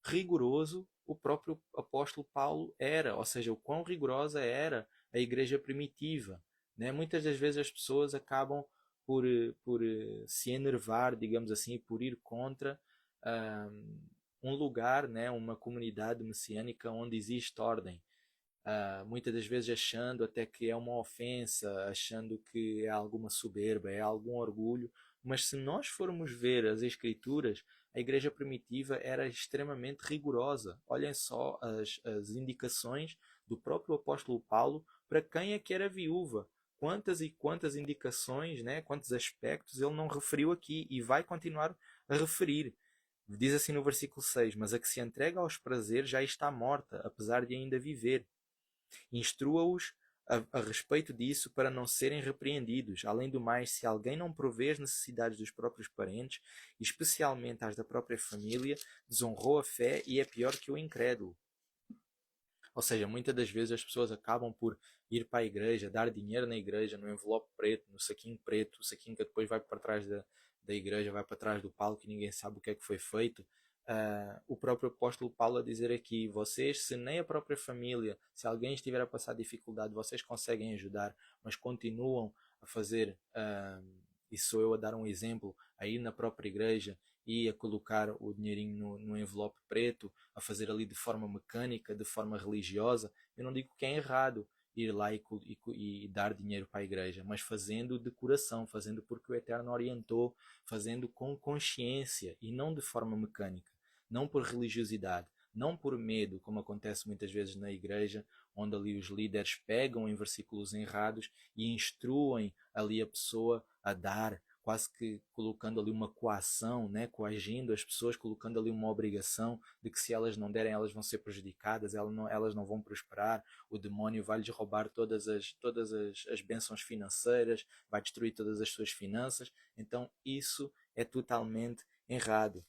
rigoroso o próprio apóstolo Paulo era, ou seja, o quão rigorosa era a igreja primitiva, né? Muitas das vezes as pessoas acabam por se enervar, digamos assim, por ir contra um lugar, né? Uma comunidade messiânica onde existe ordem. Muitas das vezes achando até que é uma ofensa, achando que é alguma soberba, é algum orgulho, mas se nós formos ver as Escrituras, a igreja primitiva era extremamente rigorosa. Olhem só as indicações do próprio apóstolo Paulo para quem é que era viúva. Quantas e quantas indicações, né, quantos aspectos ele não referiu aqui e vai continuar a referir. Diz assim no versículo 6: mas a que se entrega aos prazeres já está morta, apesar de ainda viver. Instrua-os a respeito disso para não serem repreendidos. Além do mais, se alguém não provê as necessidades dos próprios parentes, especialmente as da própria família, desonrou a fé e é pior que o incrédulo. Ou seja, muitas das vezes as pessoas acabam por ir para a igreja, dar dinheiro na igreja, no envelope preto, no saquinho preto, o saquinho que depois vai para trás da igreja, vai para trás do palco e ninguém sabe o que é que foi feito. O próprio apóstolo Paulo a dizer aqui, vocês, se nem a própria família, se alguém estiver a passar dificuldade, vocês conseguem ajudar, mas continuam a fazer, e sou eu a dar um exemplo, aí na própria igreja e a colocar o dinheirinho no envelope preto, a fazer ali de forma mecânica, de forma religiosa, eu não digo que é errado ir lá e dar dinheiro para a igreja, mas fazendo de coração, fazendo porque o Eterno orientou, fazendo com consciência e não de forma mecânica, não por religiosidade, não por medo, como acontece muitas vezes na igreja, onde ali os líderes pegam em versículos errados e instruem ali a pessoa a dar, quase que colocando ali uma coação, né? Coagindo as pessoas, colocando ali uma obrigação de que se elas não derem, elas vão ser prejudicadas, elas não vão prosperar, o demónio vai lhes roubar todas as bênçãos financeiras, vai destruir todas as suas finanças. Então isso é totalmente errado.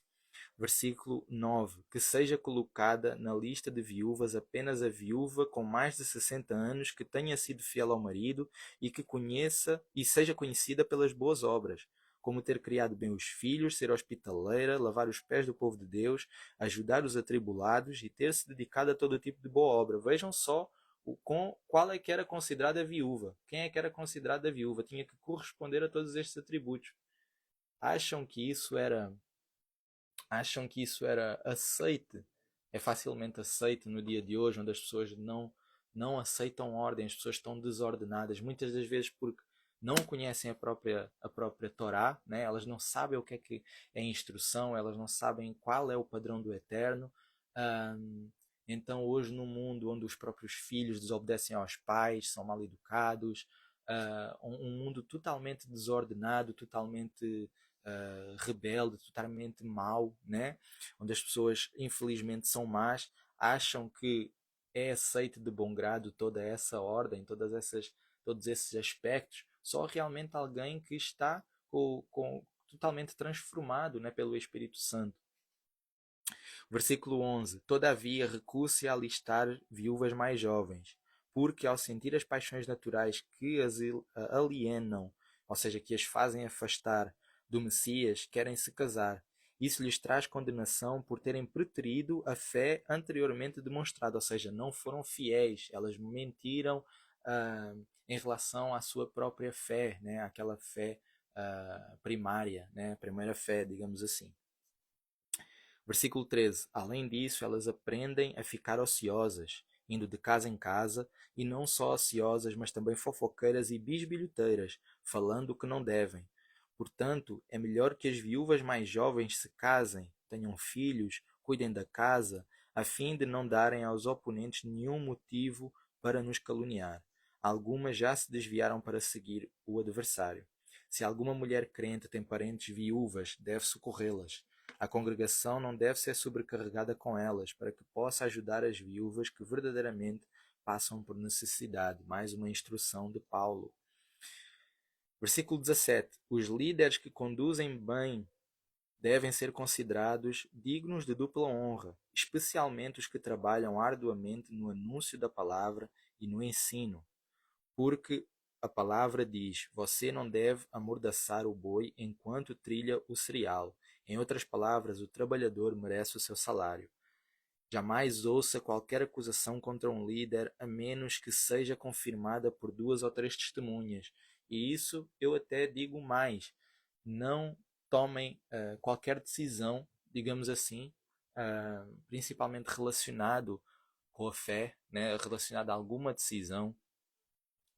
Versículo 9. Que seja colocada na lista de viúvas apenas a viúva com mais de 60 anos que tenha sido fiel ao marido e que conheça e seja conhecida pelas boas obras, como ter criado bem os filhos, ser hospitaleira, lavar os pés do povo de Deus, ajudar os atribulados e ter se dedicado a todo tipo de boa obra. Vejam só qual é que era considerada a viúva. Quem é que era considerada a viúva? Tinha que corresponder a todos estes atributos. Acham que isso era acham que isso era aceite, é facilmente aceite no dia de hoje, onde as pessoas não aceitam ordem, as pessoas estão desordenadas, muitas das vezes porque não conhecem a própria Torá, né? Elas não sabem o que é instrução, elas não sabem qual é o padrão do Eterno. Então hoje num mundo onde os próprios filhos desobedecem aos pais, são mal educados, um mundo totalmente desordenado, totalmente rebelde, totalmente mau, né? Onde as pessoas infelizmente são más, acham que é aceito de bom grado toda essa ordem, todos esses aspectos, só realmente alguém que está totalmente transformado, né, pelo Espírito Santo. Versículo 11. Todavia recusa-se a alistar viúvas mais jovens, porque ao sentir as paixões naturais que as alienam, ou seja, que as fazem afastar do Messias, querem se casar. Isso lhes traz condenação por terem preterido a fé anteriormente demonstrada, ou seja, não foram fiéis, elas mentiram em relação à sua própria fé, né? Aquela fé primária, né? A primeira fé, digamos assim. Versículo 13. Além disso, elas aprendem a ficar ociosas, indo de casa em casa, e não só ociosas, mas também fofoqueiras e bisbilhoteiras, falando o que não devem. Portanto, é melhor que as viúvas mais jovens se casem, tenham filhos, cuidem da casa, a fim de não darem aos oponentes nenhum motivo para nos caluniar. Algumas já se desviaram para seguir o adversário. Se alguma mulher crente tem parentes viúvas, deve socorrê-las. A congregação não deve ser sobrecarregada com elas, para que possa ajudar as viúvas que verdadeiramente passam por necessidade. Mais uma instrução de Paulo. Versículo 17. Os líderes que conduzem bem devem ser considerados dignos de dupla honra, especialmente os que trabalham arduamente no anúncio da palavra e no ensino. Porque a palavra diz: você não deve amordaçar o boi enquanto trilha o cereal. Em outras palavras, o trabalhador merece o seu salário. Jamais ouça qualquer acusação contra um líder, a menos que seja confirmada por 2 ou 3 testemunhas. E isso eu até digo mais. Não tomem qualquer decisão, digamos assim, principalmente relacionado com a fé, né, relacionado a alguma decisão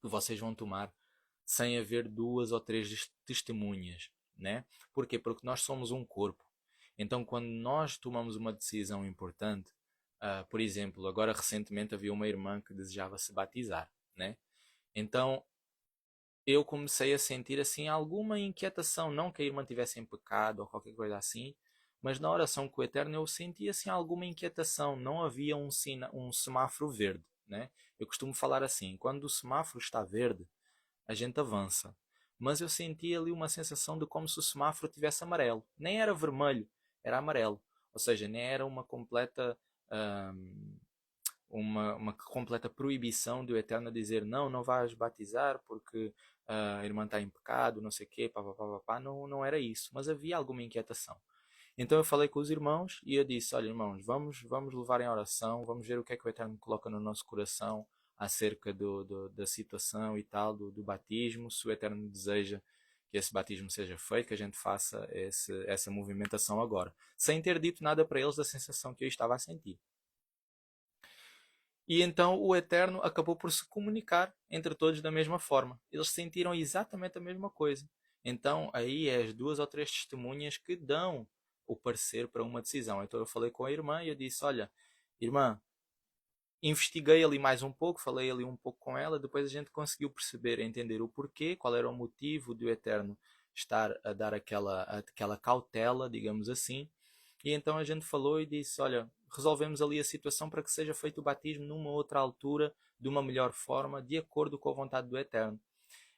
que vocês vão tomar sem haver 2 ou 3 testemunhas, né? Porquê? Porque nós somos um corpo. Então, quando nós tomamos uma decisão importante, por exemplo, agora recentemente havia uma irmã que desejava se batizar, né? Então, eu comecei a sentir assim alguma inquietação, não que a irmã tivesse em pecado ou qualquer coisa assim, mas na oração com o Eterno eu senti assim alguma inquietação, não havia um semáforo verde, né? Eu costumo falar assim, quando o semáforo está verde, a gente avança. Mas eu senti ali uma sensação de como se o semáforo tivesse amarelo. Nem era vermelho, era amarelo. Ou seja, nem era hum, uma completa proibição do Eterno dizer não, não vais batizar porque a irmã está em pecado, não sei o quê, pá, pá, pá, pá, pá. Não, não era isso. Mas havia alguma inquietação. Então eu falei com os irmãos e eu disse: olha, irmãos, vamos levar em oração, vamos ver o que é que o Eterno coloca no nosso coração acerca da situação e tal, do batismo, se o Eterno deseja que esse batismo seja feito, que a gente faça essa movimentação agora. Sem ter dito nada para eles da sensação que eu estava a sentir. E então o Eterno acabou por se comunicar entre todos da mesma forma. Eles sentiram exatamente a mesma coisa. Então aí é as duas ou três testemunhas que dão o parecer para uma decisão. Então eu falei com a irmã e eu disse: olha, irmã, investiguei ali mais um pouco, falei ali um pouco com ela, depois a gente conseguiu perceber, entender o porquê, qual era o motivo do Eterno estar a dar aquela cautela, digamos assim. E então a gente falou e disse: olha, resolvemos ali a situação para que seja feito o batismo numa outra altura, de uma melhor forma, de acordo com a vontade do Eterno.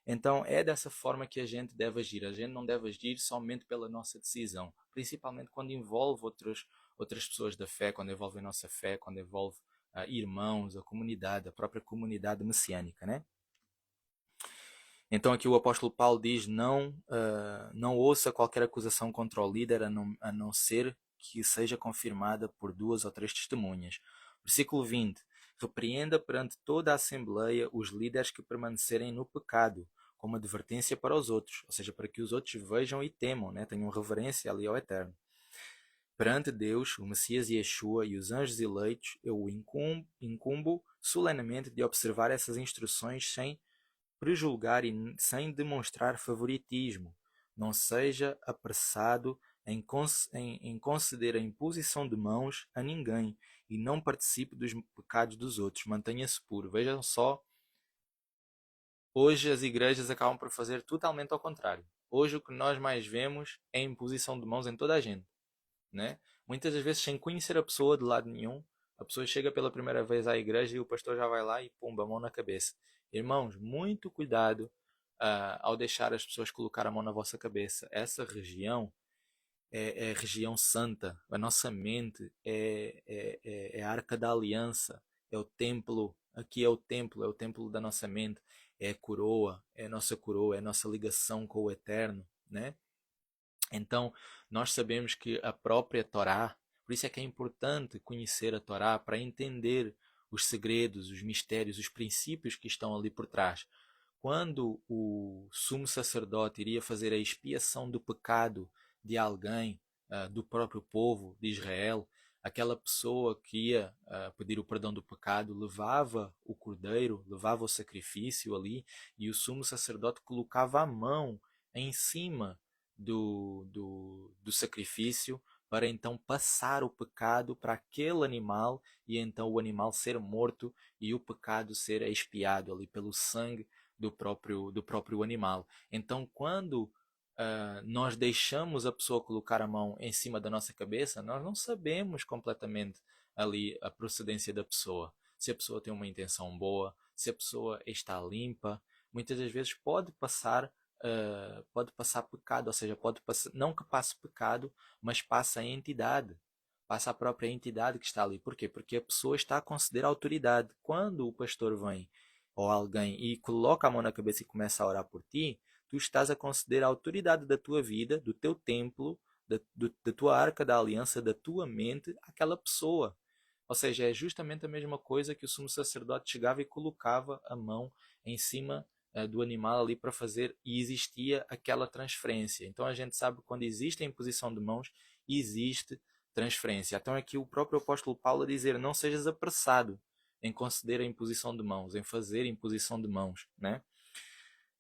Então é dessa forma que a gente deve agir. A gente não deve agir somente pela nossa decisão, principalmente quando envolve outras pessoas da fé, quando envolve a nossa fé, quando envolve irmãos, a comunidade, a própria comunidade messiânica, né? Então aqui o apóstolo Paulo diz: não ouça qualquer acusação contra o líder, a não ser que seja confirmada por duas ou três testemunhas. Versículo 20: repreenda perante toda a Assembleia os líderes que permanecerem no pecado, como advertência para os outros, ou seja, para que os outros vejam e temam, né? Tenham reverência ali ao Eterno. Perante Deus, o Messias Yeshua e os anjos eleitos, eu o incumbo solenemente de observar essas instruções sem prejulgar e sem demonstrar favoritismo. Não seja apressado em conceder a imposição de mãos a ninguém e não participe dos pecados dos outros. Mantenha-se puro. Vejam só, hoje as igrejas acabam por fazer totalmente ao contrário. Hoje o que nós mais vemos é a imposição de mãos em toda a gente, né? Muitas das vezes sem conhecer a pessoa de lado nenhum, a pessoa chega pela primeira vez à igreja e o pastor já vai lá e pumba, a mão na cabeça. Irmãos, muito cuidado ao deixar as pessoas colocar a mão na vossa cabeça. Essa região é região santa. A nossa mente é a arca da aliança, é o templo. Aqui é o templo da nossa mente, é a coroa, é a nossa coroa, é a nossa ligação com o Eterno, né? Então, nós sabemos que a própria Torá, por isso é que é importante conhecer a Torá para entender os segredos, os mistérios, os princípios que estão ali por trás. Quando o sumo sacerdote iria fazer a expiação do pecado de alguém, do próprio povo de Israel, aquela pessoa que ia pedir o perdão do pecado levava o cordeiro, levava o sacrifício ali, e o sumo sacerdote colocava a mão em cima do sacrifício para então passar o pecado para aquele animal e então o animal ser morto e o pecado ser expiado ali pelo sangue do próprio animal. Então, quando nós deixamos a pessoa colocar a mão em cima da nossa cabeça, nós não sabemos completamente ali a procedência da pessoa. Se a pessoa tem uma intenção boa, se a pessoa está limpa, muitas das vezes pode passar pecado, ou seja, pode passar, não que passe pecado, mas passa a entidade, passa a própria entidade que está ali. Por quê? Porque a pessoa está a conceder autoridade. Quando o pastor vem ou alguém e coloca a mão na cabeça e começa a orar por ti, tu estás a conceder a autoridade da tua vida, do teu templo, da tua arca da aliança, da tua mente, àquela pessoa. Ou seja, é justamente a mesma coisa que o sumo sacerdote chegava e colocava a mão em cima do animal ali para fazer e existia aquela transferência. Então a gente sabe que quando existe a imposição de mãos, existe transferência. Então aqui o próprio apóstolo Paulo a dizer: não sejas apressado em conceder a imposição de mãos, em fazer imposição de mãos, né?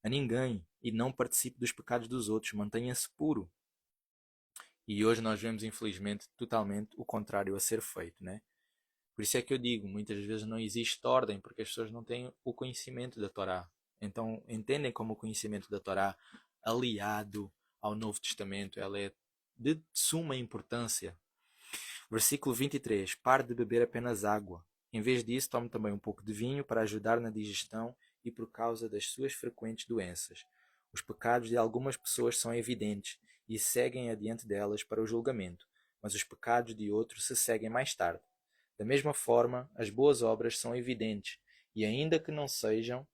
A ninguém, e não participe dos pecados dos outros, mantenha-se puro. E hoje nós vemos, infelizmente, totalmente o contrário a ser feito, né? Por isso é que eu digo, muitas vezes não existe ordem, porque as pessoas não têm o conhecimento da Torá. Então, entendem como o conhecimento da Torá, aliado ao Novo Testamento, ela é de suma importância. Versículo 23. Pare de beber apenas água. Em vez disso, tome também um pouco de vinho para ajudar na digestão e por causa das suas frequentes doenças. Os pecados de algumas pessoas são evidentes e seguem adiante delas para o julgamento, mas os pecados de outros se seguem mais tarde. Da mesma forma, as boas obras são evidentes e, ainda que não sejam,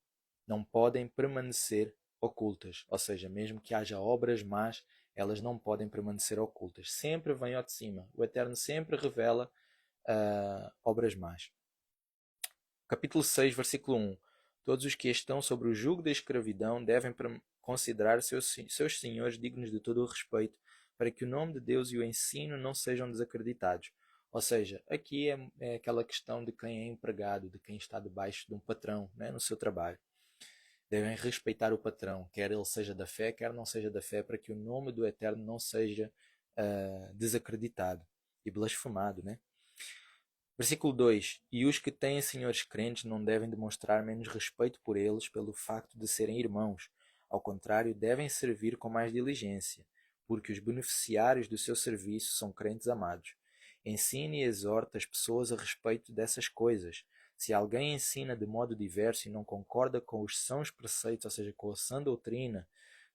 não podem permanecer ocultas. Ou seja, mesmo que haja obras más, elas não podem permanecer ocultas. Sempre vem ao de cima. O Eterno sempre revela obras más. Capítulo 6, versículo 1. Todos os que estão sobre o jugo da escravidão devem considerar seus senhores dignos de todo o respeito, para que o nome de Deus e o ensino não sejam desacreditados. Ou seja, aqui é aquela questão de quem é empregado, de quem está debaixo de um patrão, né, no seu trabalho. Devem respeitar o patrão, quer ele seja da fé, quer não seja da fé, para que o nome do Eterno não seja desacreditado e blasfemado, né? Versículo 2. E os que têm senhores crentes não devem demonstrar menos respeito por eles pelo facto de serem irmãos. Ao contrário, devem servir com mais diligência, porque os beneficiários do seu serviço são crentes amados. Ensine e exorte as pessoas a respeito dessas coisas. Se alguém ensina de modo diverso e não concorda com os sãos preceitos, ou seja, com a sã doutrina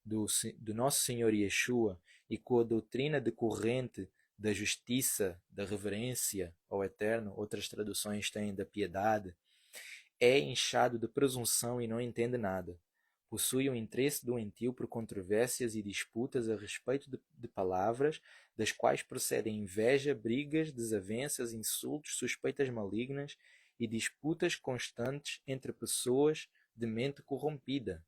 do nosso Senhor Yeshua e com a doutrina decorrente da justiça, da reverência ao Eterno, outras traduções têm da piedade, é inchado de presunção e não entende nada. Possui o interesse doentio por controvérsias e disputas a respeito de palavras, das quais procedem inveja, brigas, desavenças, insultos, suspeitas malignas e disputas constantes entre pessoas de mente corrompida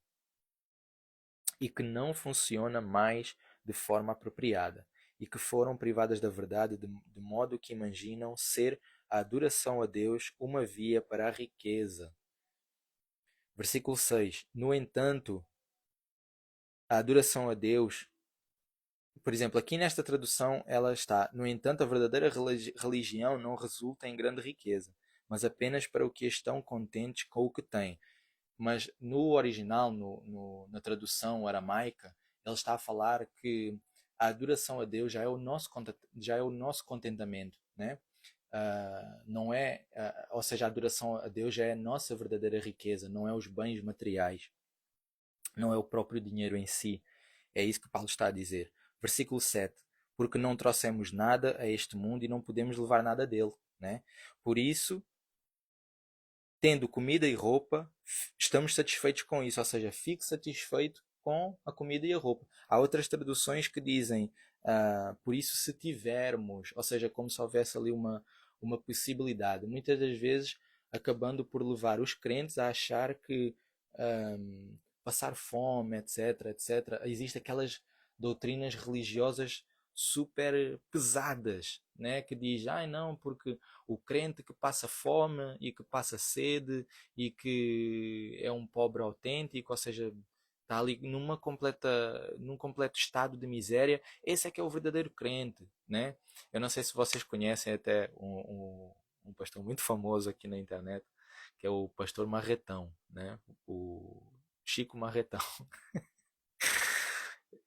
e que não funciona mais de forma apropriada e que foram privadas da verdade de modo que imaginam ser a adoração a Deus uma via para a riqueza. Versículo 6. No entanto, a adoração a Deus, por exemplo, aqui nesta tradução ela está: no entanto, a verdadeira religião não resulta em grande riqueza, mas apenas para o que estão contentes com o que têm. Mas no original, na tradução aramaica, ele está a falar que a adoração a Deus já é o nosso contentamento, né? Não é, ou seja, a adoração a Deus já é a nossa verdadeira riqueza, não é os bens materiais, não é o próprio dinheiro em si. É isso que Paulo está a dizer. Versículo 7. Porque não trouxemos nada a este mundo e não podemos levar nada dele, né? Por isso, tendo comida e roupa, estamos satisfeitos com isso, ou seja, fique satisfeito com a comida e a roupa. Há outras traduções que dizem, por isso se tivermos, ou seja, como se houvesse ali uma possibilidade. Muitas das vezes acabando por levar os crentes a achar que passar fome, etc, etc. Existem aquelas doutrinas religiosas super pesadas, né? Que diz, ai não, porque o crente que passa fome e que passa sede e que é um pobre autêntico, ou seja, está ali num completo estado de miséria, esse é que é o verdadeiro crente, né? Eu não sei se vocês conhecem até um pastor muito famoso aqui na internet, que é o pastor Marretão, né? O Chico Marretão.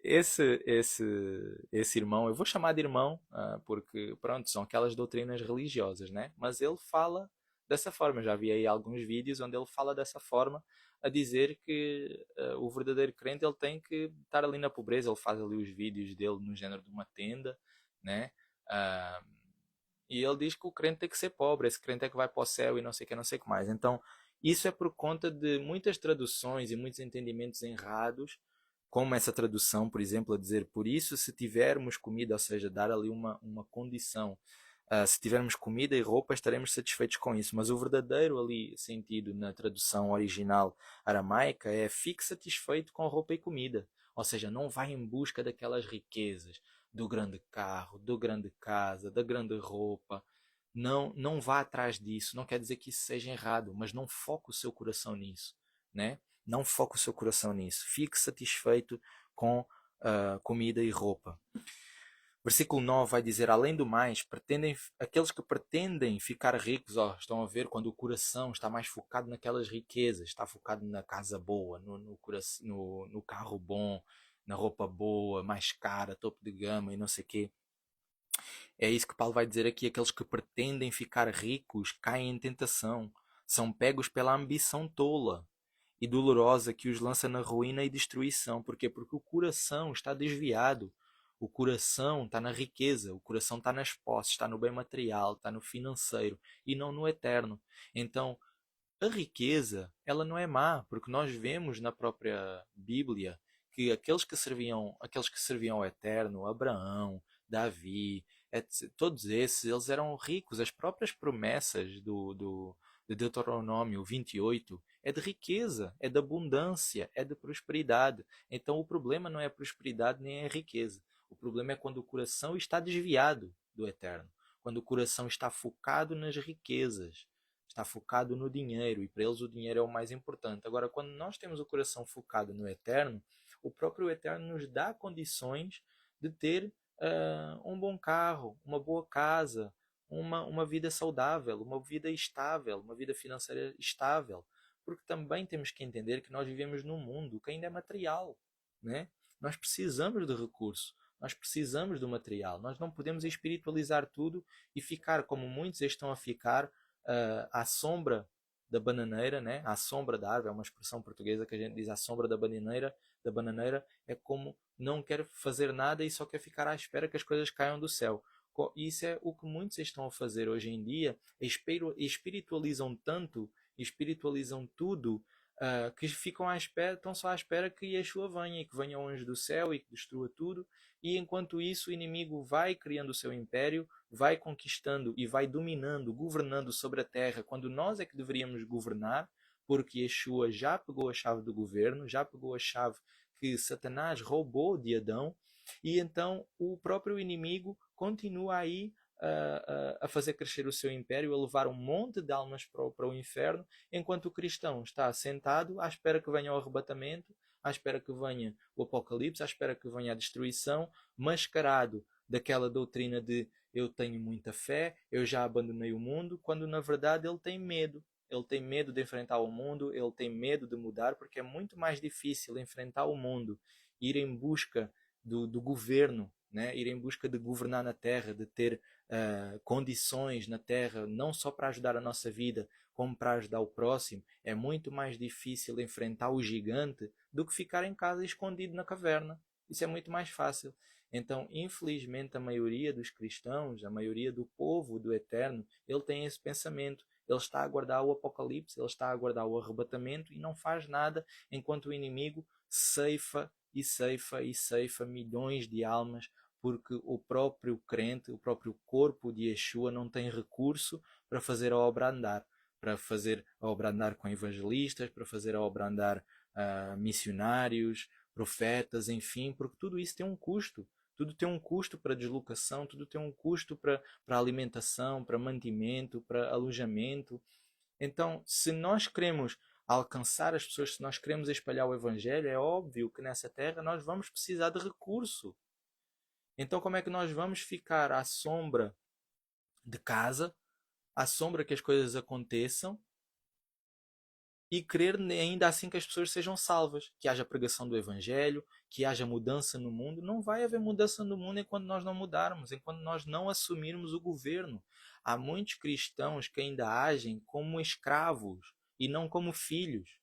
Esse irmão, eu vou chamar de irmão, porque pronto, são aquelas doutrinas religiosas, né? Mas ele fala dessa forma. Eu já vi aí alguns vídeos onde ele fala dessa forma, a dizer que o verdadeiro crente ele tem que estar ali na pobreza. Ele faz ali os vídeos dele no género de uma tenda, né? Ah, e ele diz que o crente tem que ser pobre, esse crente é que vai para o céu e não sei o que, não sei o que mais. Então, isso é por conta de muitas traduções e muitos entendimentos errados, como essa tradução, por exemplo, a dizer, por isso, se tivermos comida, ou seja, dar ali uma condição, se tivermos comida e roupa, estaremos satisfeitos com isso. Mas o verdadeiro ali sentido na tradução original aramaica é fique satisfeito com roupa e comida. Ou seja, não vai em busca daquelas riquezas, do grande carro, do grande casa, da grande roupa. Não, não vá atrás disso. Não quer dizer que isso seja errado, mas não foque o seu coração nisso, né? Não foque o seu coração nisso. Fique satisfeito com comida e roupa. Versículo 9 vai dizer, além do mais, aqueles que pretendem ficar ricos, estão a ver quando o coração está mais focado naquelas riquezas, está focado na casa boa, no carro bom, na roupa boa, mais cara, topo de gama e não sei o quê. É isso que Paulo vai dizer aqui: aqueles que pretendem ficar ricos caem em tentação, são pegos pela ambição tola e dolorosa que os lança na ruína e destruição. Porquê? Porque o coração está desviado. O coração está na riqueza, o coração está nas posses, está no bem material, está no financeiro e não no eterno. Então, a riqueza, ela não é má, porque nós vemos na própria Bíblia que aqueles que serviam ao eterno, Abraão, Davi, todos esses, eles eram ricos. As próprias promessas de Deuteronômio 28 é de riqueza, é de abundância, é de prosperidade. Então o problema não é a prosperidade nem a riqueza. O problema é quando o coração está desviado do eterno, quando o coração está focado nas riquezas, está focado no dinheiro, e para eles o dinheiro é o mais importante. Agora, quando nós temos o coração focado no eterno, o próprio eterno nos dá condições de ter um bom carro, uma boa casa, uma vida saudável, uma vida estável, uma vida financeira estável. Porque também temos que entender que nós vivemos num mundo que ainda é material, né? Nós precisamos de recurso, nós precisamos do material. Nós não podemos espiritualizar tudo e ficar como muitos estão a ficar à sombra da bananeira, né? À sombra da árvore, é uma expressão portuguesa que a gente diz à sombra da bananeira é como não quer fazer nada e só quer ficar à espera que as coisas caiam do céu. Isso é o que muitos estão a fazer hoje em dia, espiritualizam tanto, espiritualizam tudo, que ficam à espera, estão só à espera que Yeshua venha e que venha o anjo do céu e que destrua tudo, e enquanto isso o inimigo vai criando o seu império, vai conquistando e vai dominando, governando sobre a terra, quando nós é que deveríamos governar, porque Yeshua já pegou a chave do governo, já pegou a chave que Satanás roubou de Adão, e então o próprio inimigo continua aí a fazer crescer o seu império, a levar um monte de almas para o inferno, enquanto o cristão está sentado à espera que venha o arrebatamento, à espera que venha o apocalipse, à espera que venha a destruição, mascarado daquela doutrina de eu tenho muita fé, eu já abandonei o mundo, quando na verdade ele tem medo. Ele tem medo de enfrentar o mundo, ele tem medo de mudar, porque é muito mais difícil enfrentar o mundo, ir em busca do governo, né? Ir em busca de governar na Terra, de ter condições na Terra, não só para ajudar a nossa vida, como para ajudar o próximo. É muito mais difícil enfrentar o gigante do que ficar em casa escondido na caverna. Isso é muito mais fácil. Então, infelizmente, a maioria dos cristãos, a maioria do povo do Eterno, ele tem esse pensamento. Ele está a aguardar o apocalipse, ele está a aguardar o arrebatamento e não faz nada enquanto o inimigo ceifa e ceifa e ceifa milhões de almas, porque o próprio crente, o próprio corpo de Yeshua não tem recurso para fazer a obra andar, para fazer a obra andar com evangelistas, para fazer a obra andar missionários, profetas, enfim, porque tudo isso tem um custo. Tudo tem um custo para deslocação, tudo tem um custo para alimentação, para mantimento, para alojamento. Então, se nós queremos alcançar as pessoas, se nós queremos espalhar o Evangelho, é óbvio que nessa terra nós vamos precisar de recurso. Então, como é que nós vamos ficar à sombra de casa, à sombra que as coisas aconteçam, e querer ainda assim que as pessoas sejam salvas, que haja pregação do Evangelho, que haja mudança no mundo? Não vai haver mudança no mundo enquanto nós não mudarmos, enquanto nós não assumirmos o governo. Há muitos cristãos que ainda agem como escravos e não como filhos.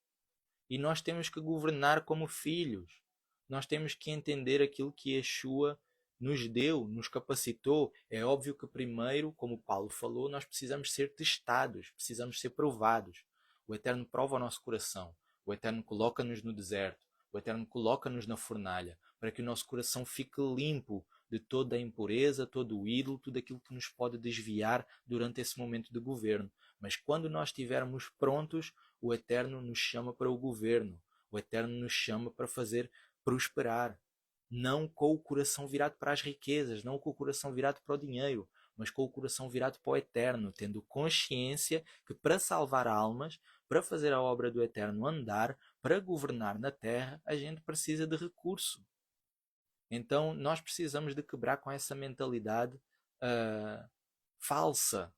E nós temos que governar como filhos. Nós temos que entender aquilo que Yeshua nos deu, nos capacitou. É óbvio que primeiro, como Paulo falou, nós precisamos ser testados, precisamos ser provados. O Eterno prova o nosso coração. O Eterno coloca-nos no deserto. O Eterno coloca-nos na fornalha, para que o nosso coração fique limpo de toda a impureza, todo o ídolo, tudo aquilo que nos pode desviar durante esse momento de governo. Mas quando nós estivermos prontos, o Eterno nos chama para o governo. O Eterno nos chama para fazer prosperar. Não com o coração virado para as riquezas, não com o coração virado para o dinheiro, mas com o coração virado para o Eterno, tendo consciência que para salvar almas, para fazer a obra do Eterno andar, para governar na terra, a gente precisa de recurso. Então nós precisamos de quebrar com essa mentalidade falsa,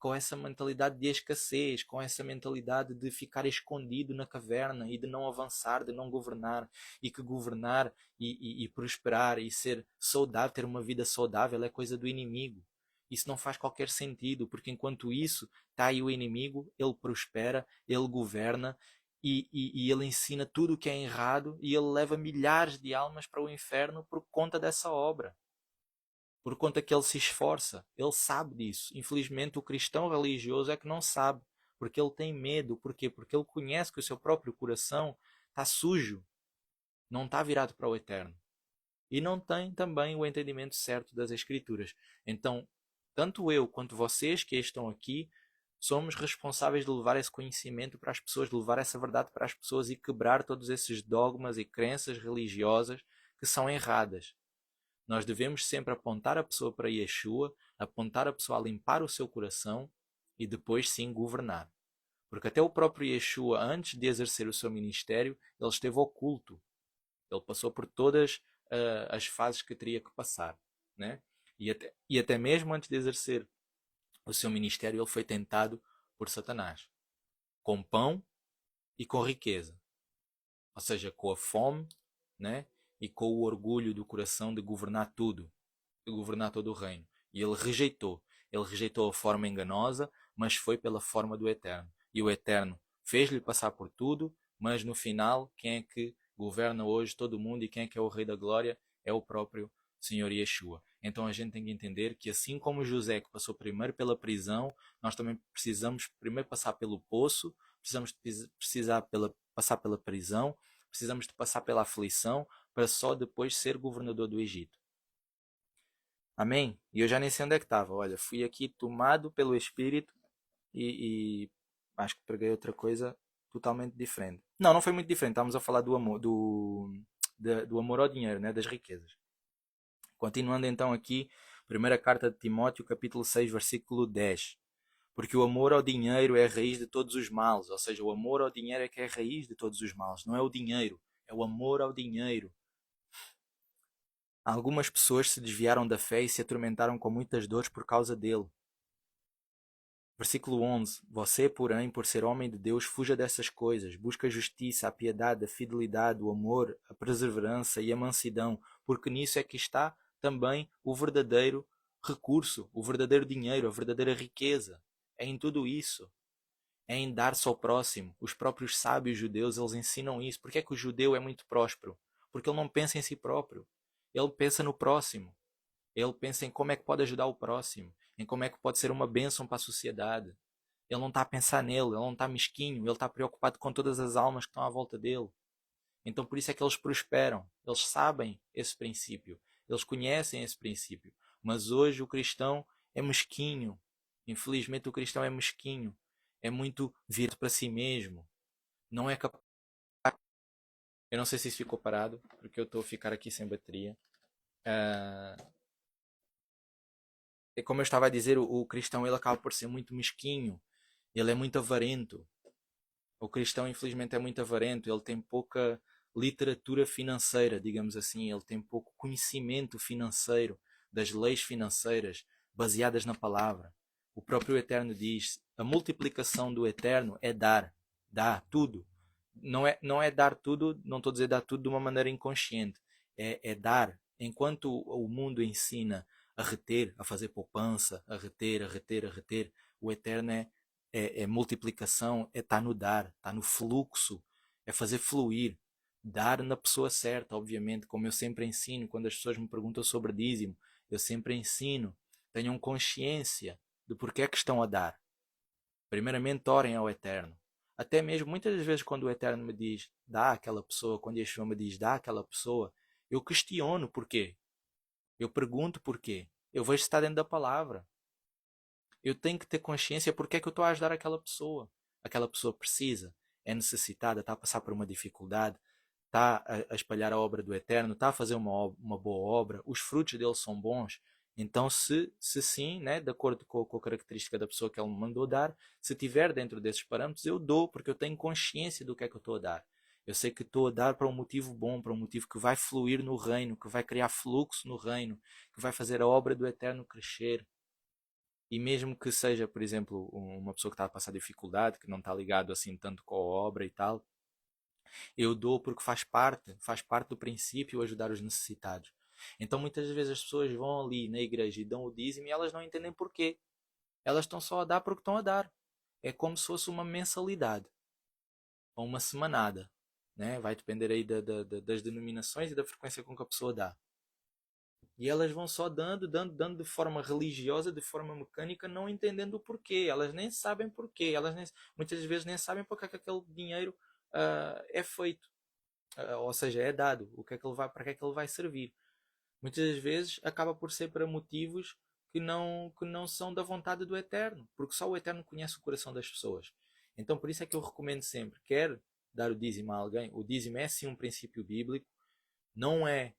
com essa mentalidade de escassez, com essa mentalidade de ficar escondido na caverna e de não avançar, de não governar, e que governar e prosperar e ser saudável, ter uma vida saudável é coisa do inimigo. Isso não faz qualquer sentido, porque enquanto isso está aí o inimigo, ele prospera, ele governa e ele ensina tudo o que é errado e ele leva milhares de almas para o inferno por conta dessa obra. Por conta que ele se esforça, ele sabe disso. Infelizmente, o cristão religioso é que não sabe, porque ele tem medo. Porquê? Porque ele conhece que o seu próprio coração está sujo, não está virado para o eterno. E não tem também o entendimento certo das Escrituras. Então, tanto eu quanto vocês que estão aqui, somos responsáveis de levar esse conhecimento para as pessoas, de levar essa verdade para as pessoas e quebrar todos esses dogmas e crenças religiosas que são erradas. Nós devemos sempre apontar a pessoa para Yeshua, apontar a pessoa a limpar o seu coração e depois sim governar. Porque até o próprio Yeshua, antes de exercer o seu ministério, ele esteve oculto. Ele passou por todas as fases que teria que passar. Né? E até mesmo antes de exercer o seu ministério, ele foi tentado por Satanás. Com pão e com riqueza. Ou seja, com a fome, né? E com o orgulho do coração de governar tudo, de governar todo o reino. E ele rejeitou. Ele rejeitou a forma enganosa, mas foi pela forma do Eterno. E o Eterno fez-lhe passar por tudo, mas no final, quem é que governa hoje todo mundo e quem é que é o Rei da Glória? É o próprio Senhor Yeshua. Então a gente tem que entender que assim como José que passou primeiro pela prisão, nós também precisamos primeiro passar pelo poço, passar pela prisão, precisamos de passar pela aflição para só depois ser governador do Egito. Amém? E eu já nem sei onde é que estava. Olha, fui aqui tomado pelo Espírito e acho que preguei outra coisa totalmente diferente. Não, não foi muito diferente. Estávamos a falar do amor, do amor ao dinheiro, né? Das riquezas. Continuando então aqui, primeira carta de Timóteo, capítulo 6, versículo 10. Porque o amor ao dinheiro é a raiz de todos os males. Ou seja, o amor ao dinheiro é que é a raiz de todos os males. Não é o dinheiro, é o amor ao dinheiro. Algumas pessoas se desviaram da fé e se atormentaram com muitas dores por causa dele. Versículo 11. Você, porém, por ser homem de Deus, fuja dessas coisas. Busca a justiça, a piedade, a fidelidade, o amor, a perseverança e a mansidão, porque nisso é que está também o verdadeiro recurso, o verdadeiro dinheiro, a verdadeira riqueza. É em tudo isso. É em dar-se ao próximo. Os próprios sábios judeus, eles ensinam isso. Por que é que o judeu é muito próspero? Porque ele não pensa em si próprio. Ele pensa no próximo. Ele pensa em como é que pode ajudar o próximo, em como é que pode ser uma bênção para a sociedade. Ele não está a pensar nele, ele não está mesquinho, ele está preocupado com todas as almas que estão à volta dele. Então por isso é que eles prosperam. Eles sabem esse princípio, eles conhecem esse princípio. Mas hoje o cristão é mesquinho. Infelizmente o cristão é mesquinho. É muito virado para si mesmo. Não é capaz. Eu não sei se isso ficou parado, porque eu estou a ficar aqui sem bateria. Como eu estava a dizer, o cristão ele acaba por ser muito mesquinho, ele é muito avarento. O cristão, infelizmente, é muito avarento, ele tem pouca literatura financeira, digamos assim, ele tem pouco conhecimento financeiro, das leis financeiras baseadas na palavra. O próprio Eterno diz: a multiplicação do Eterno é dar, dá tudo. Não é dar tudo, não estou a dizer dar tudo de uma maneira inconsciente, é dar. Enquanto o mundo ensina a reter, a fazer poupança, a reter, a reter, a reter, o Eterno é multiplicação, está no dar, está no fluxo, é fazer fluir. Dar na pessoa certa, obviamente, como eu sempre ensino, quando as pessoas me perguntam sobre dízimo, eu sempre ensino, tenham consciência de porque é que estão a dar. Primeiramente, orem ao Eterno. Até mesmo, muitas das vezes, quando o Eterno me diz, dá àquela pessoa, quando Yeshua me diz, dá àquela pessoa, eu questiono porquê. Eu pergunto porquê. Eu vejo se está dentro da palavra. Eu tenho que ter consciência porque é que eu estou a ajudar aquela pessoa. Aquela pessoa precisa, é necessitada, está a passar por uma dificuldade, está a espalhar a obra do Eterno, está a fazer uma boa obra, os frutos dele são bons. Então, se sim, né, de acordo com a característica da pessoa que ele me mandou dar, se tiver dentro desses parâmetros, eu dou, porque eu tenho consciência do que é que eu estou a dar. Eu sei que estou a dar para um motivo bom, para um motivo que vai fluir no reino, que vai criar fluxo no reino, que vai fazer a obra do Eterno crescer. E mesmo que seja, por exemplo, uma pessoa que está a passar dificuldade, que não está ligado assim tanto com a obra e tal, eu dou porque faz parte do princípio ajudar os necessitados. Então muitas vezes as pessoas vão ali na igreja e dão o dízimo e elas não entendem porquê. Elas estão só a dar porque estão a dar. É como se fosse uma mensalidade ou uma semanada. Né? Vai depender aí das denominações e da frequência com que a pessoa dá. E elas vão só dando de forma religiosa, de forma mecânica, não entendendo o porquê. Elas nem sabem porquê. Muitas vezes nem sabem porque é que aquele dinheiro é feito. Ou seja, é dado. Para que é que ele vai servir. Muitas vezes acaba por ser para motivos que não são da vontade do Eterno. Porque só o Eterno conhece o coração das pessoas. Então por isso é que eu recomendo sempre, quer dar o dízimo a alguém, o dízimo é sim um princípio bíblico, não é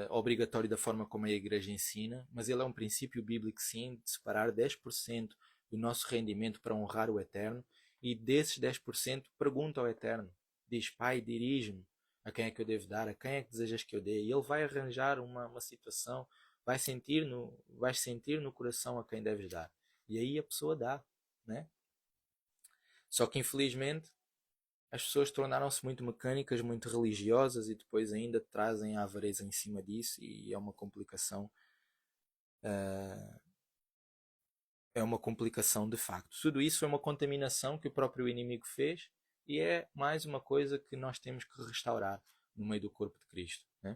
obrigatório da forma como a igreja ensina, mas ele é um princípio bíblico sim, de separar 10% do nosso rendimento para honrar o Eterno, e desses 10% pergunta ao Eterno, diz: Pai, dirige-me, a quem é que eu devo dar, a quem é que desejas que eu dê, e ele vai arranjar uma situação, vai sentir no coração a quem deves dar, e aí a pessoa dá, né? Só que infelizmente as pessoas tornaram-se muito mecânicas, muito religiosas e depois ainda trazem a avareza em cima disso e é uma complicação de facto. Tudo isso é uma contaminação que o próprio inimigo fez e é mais uma coisa que nós temos que restaurar no meio do corpo de Cristo, né?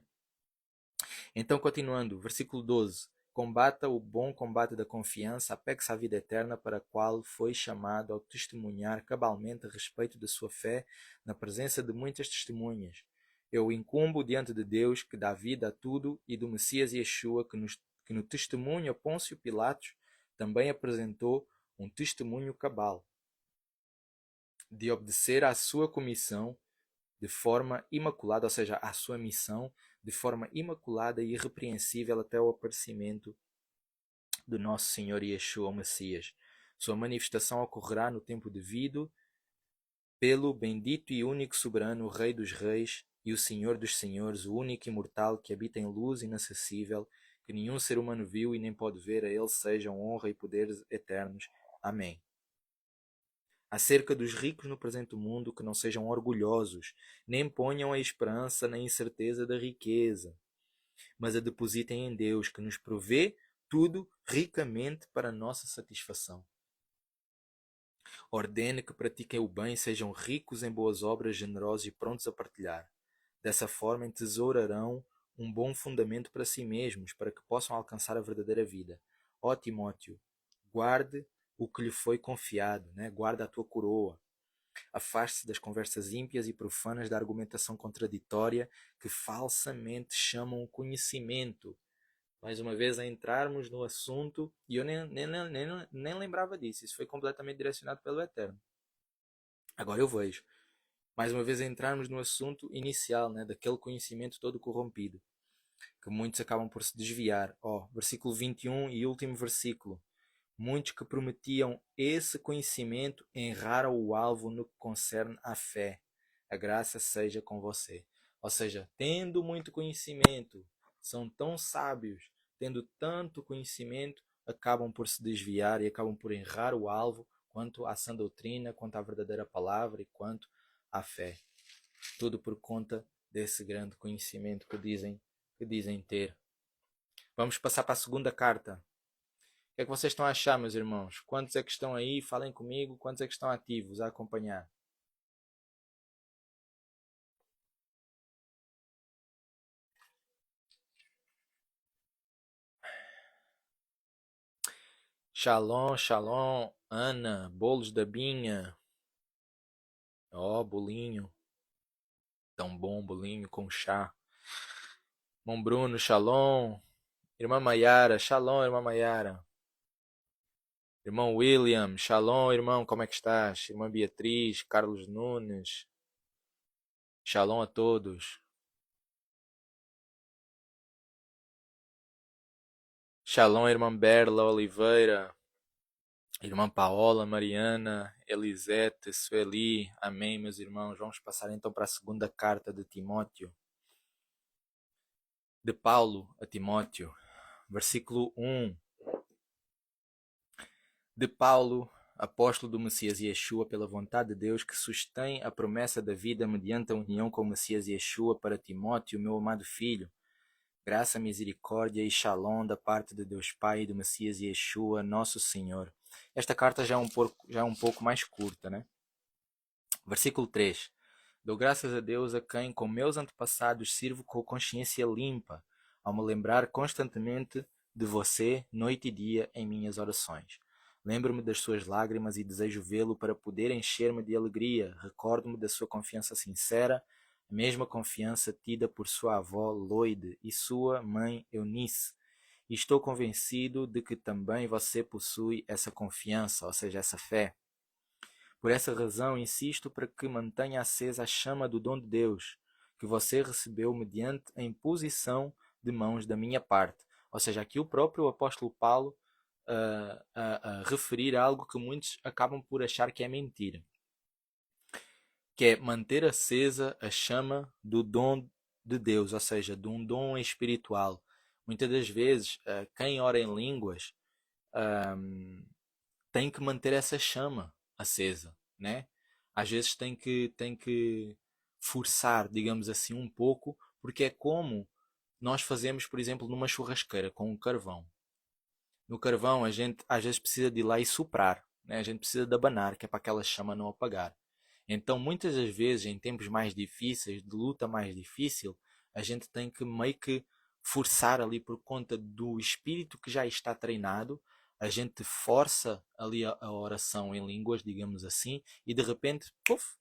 Então, continuando, versículo 12. Combata o bom combate da confiança, apegue-se à vida eterna para a qual foi chamado ao testemunhar cabalmente a respeito da sua fé na presença de muitas testemunhas. Eu incumbo diante de Deus que dá vida a tudo e do Messias Yeshua que no testemunho a Pôncio Pilatos também apresentou um testemunho cabal de obedecer à sua comissão de forma imaculada, ou seja, à sua missão de forma imaculada e irrepreensível até o aparecimento do nosso Senhor Yeshua, o Messias. Sua manifestação ocorrerá no tempo devido pelo bendito e único soberano Rei dos Reis e o Senhor dos Senhores, o único imortal que habita em luz inacessível, que nenhum ser humano viu e nem pode ver, a ele sejam honra e poderes eternos. Amém. Acerca dos ricos no presente mundo, que não sejam orgulhosos, nem ponham a esperança na incerteza da riqueza, mas a depositem em Deus, que nos provê tudo ricamente para a nossa satisfação. Ordene que pratiquem o bem, sejam ricos em boas obras, generosos e prontos a partilhar. Dessa forma, entesourarão um bom fundamento para si mesmos, para que possam alcançar a verdadeira vida. Ó Timóteo, guarde o que lhe foi confiado, né? Guarda a tua coroa. Afaste-se das conversas ímpias e profanas da argumentação contraditória que falsamente chamam o conhecimento. Mais uma vez, a entrarmos no assunto, e eu nem lembrava disso, isso foi completamente direcionado pelo Eterno. Agora eu vejo. Mais uma vez, a entrarmos no assunto inicial, né, daquele conhecimento todo corrompido, que muitos acabam por se desviar. Versículo 21 e último versículo. Muitos que prometiam esse conhecimento erraram o alvo no que concerne à fé. A graça seja com você. Ou seja, tendo muito conhecimento, são tão sábios, tendo tanto conhecimento, acabam por se desviar e acabam por errar o alvo quanto à sã doutrina, quanto à verdadeira palavra e quanto à fé. Tudo por conta desse grande conhecimento que dizem ter. Vamos passar para a segunda carta. O que é que vocês estão a achar, meus irmãos? Quantos é que estão aí? Falem comigo. Quantos é que estão ativos a acompanhar? Shalom, shalom, Ana, bolos da Binha. Bolinho. Tão bom, bolinho com chá. Irmão Bruno, shalom. Irmã Maiara, shalom, irmã Maiara. Irmão William, shalom, irmão, como é que estás? Irmã Beatriz, Carlos Nunes. Shalom a todos. Shalom, irmã Berla Oliveira. Irmã Paola, Mariana, Elisete, Sueli, amém, meus irmãos. Vamos passar então para a segunda carta de Timóteo, de Paulo a Timóteo. versículo 1. De Paulo, apóstolo do Messias Yeshua, pela vontade de Deus, que sustém a promessa da vida mediante a união com o Messias Yeshua para Timóteo, meu amado filho. Graça, misericórdia e shalom da parte de Deus Pai e do Messias Yeshua, nosso Senhor. Esta carta já é um pouco mais curta, né? Versículo 3. Dou graças a Deus a quem, com meus antepassados, sirvo com consciência limpa, ao me lembrar constantemente de você, noite e dia, em minhas orações. Lembro-me das suas lágrimas e desejo vê-lo para poder encher-me de alegria. Recordo-me da sua confiança sincera, a mesma confiança tida por sua avó Loide e sua mãe Eunice. E estou convencido de que também você possui essa confiança, ou seja, essa fé. Por essa razão, insisto para que mantenha acesa a chama do dom de Deus, que você recebeu mediante a imposição de mãos da minha parte. Ou seja, aqui o próprio apóstolo Paulo a referir algo que muitos acabam por achar que é mentira, que é manter acesa a chama do dom de Deus, ou seja, de um dom espiritual. Muitas das vezes, quem ora em línguas tem que manter essa chama acesa, né? Às vezes tem que forçar, digamos assim, um pouco, porque é como nós fazemos, por exemplo, numa churrasqueira com um carvão. No carvão a gente às vezes precisa de ir lá e soprar, né? A gente precisa de abanar, que é para aquela chama não apagar. Então, muitas das vezes, em tempos mais difíceis, de luta mais difícil, a gente tem que meio que forçar ali por conta do espírito que já está treinado, a gente força ali a oração em línguas, digamos assim, e de repente, puf,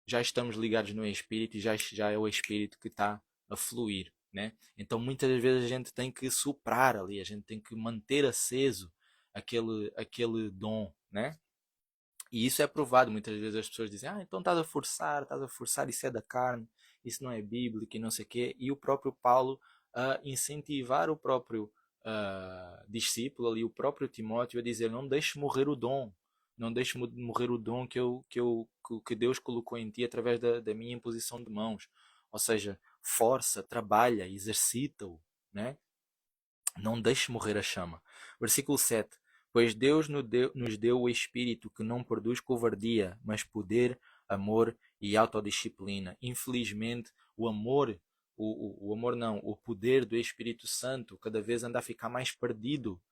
já estamos ligados no espírito e já é o espírito que está a fluir, né? Então muitas das vezes a gente tem que soprar ali, a gente tem que manter aceso aquele dom, né? E isso é provado. Muitas vezes as pessoas dizem, então estás a forçar, isso é da carne, isso não é bíblico e não sei o quê. E o próprio Paulo a incentivar o próprio discípulo ali, o próprio Timóteo, a dizer, não deixe morrer o dom, não deixe morrer o dom que Deus colocou em ti através da minha imposição de mãos. Ou seja, força, trabalha, exercita-o, né? Não deixe morrer a chama. Versículo 7. Pois Deus nos deu o Espírito que não produz covardia, mas poder, amor e autodisciplina. Infelizmente, o amor, o amor não, o poder do Espírito Santo cada vez anda a ficar mais perdido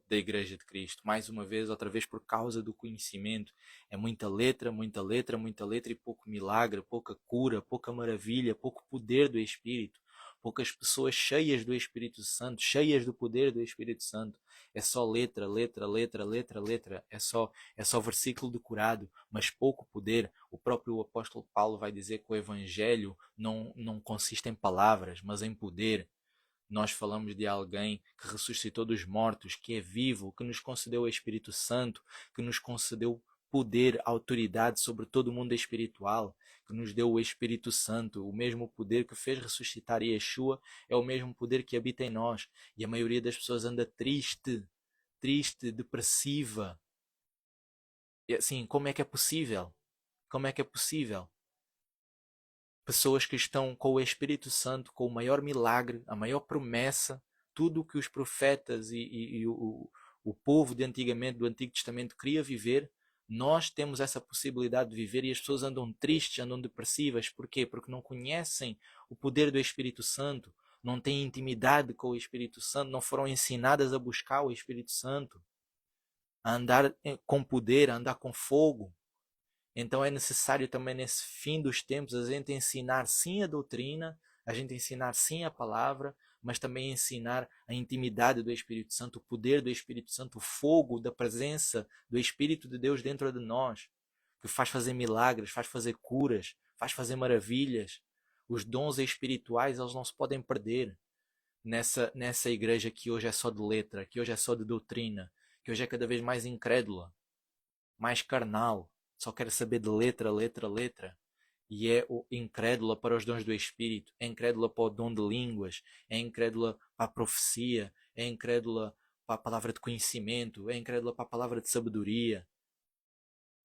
da Igreja de Cristo. Mais uma vez, outra vez, por causa do conhecimento. É muita letra, muita letra, muita letra e pouco milagre, pouca cura, pouca maravilha, pouco poder do Espírito. Poucas pessoas cheias do Espírito Santo, cheias do poder do Espírito Santo. É só letra, letra, letra, letra, letra. É só versículo decorado, mas pouco poder. O próprio apóstolo Paulo vai dizer que o Evangelho não consiste em palavras, mas em poder. Nós falamos de alguém que ressuscitou dos mortos, que é vivo, que nos concedeu o Espírito Santo, que nos concedeu poder, autoridade sobre todo o mundo espiritual, que nos deu o Espírito Santo, o mesmo poder que fez ressuscitar Yeshua, é o mesmo poder que habita em nós. E a maioria das pessoas anda triste, triste, depressiva. E assim, como é que é possível? Como é que é possível? Pessoas que estão com o Espírito Santo, com o maior milagre, a maior promessa, tudo o que os profetas e o povo de antigamente, do Antigo Testamento, queria viver, nós temos essa possibilidade de viver e as pessoas andam tristes, andam depressivas. Porquê? Porque não conhecem o poder do Espírito Santo, não têm intimidade com o Espírito Santo, não foram ensinadas a buscar o Espírito Santo, a andar com poder, a andar com fogo. Então é necessário também nesse fim dos tempos a gente ensinar sim a doutrina, a gente ensinar sim a palavra, mas também ensinar a intimidade do Espírito Santo, o poder do Espírito Santo, o fogo da presença do Espírito de Deus dentro de nós, que faz fazer milagres, faz fazer curas, faz fazer maravilhas. Os dons espirituais eles não se podem perder nessa igreja que hoje é só de letra, que hoje é só de doutrina, que hoje é cada vez mais incrédula, mais carnal, só quer saber de letra, letra, letra. E é incrédula para os dons do Espírito, é incrédula para o dom de línguas, é incrédula para a profecia, é incrédula para a palavra de conhecimento, é incrédula para a palavra de sabedoria.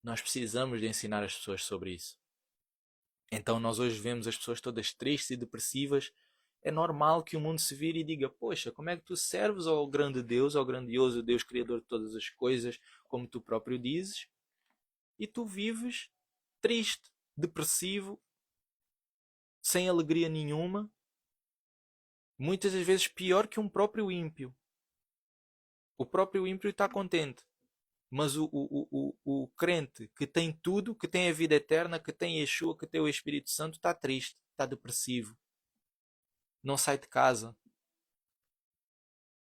Nós precisamos de ensinar as pessoas sobre isso. Então nós hoje vemos as pessoas todas tristes e depressivas é normal que o mundo se vire e diga: poxa, como é que tu serves ao grande Deus, ao grandioso Deus Criador de todas as coisas, como tu próprio dizes, e tu vives triste, depressivo, sem alegria nenhuma, muitas das vezes pior que um próprio ímpio. O próprio ímpio está contente, mas o crente que tem tudo, que tem a vida eterna, que tem Yeshua, que tem o Espírito Santo, está triste, está depressivo, não sai de casa,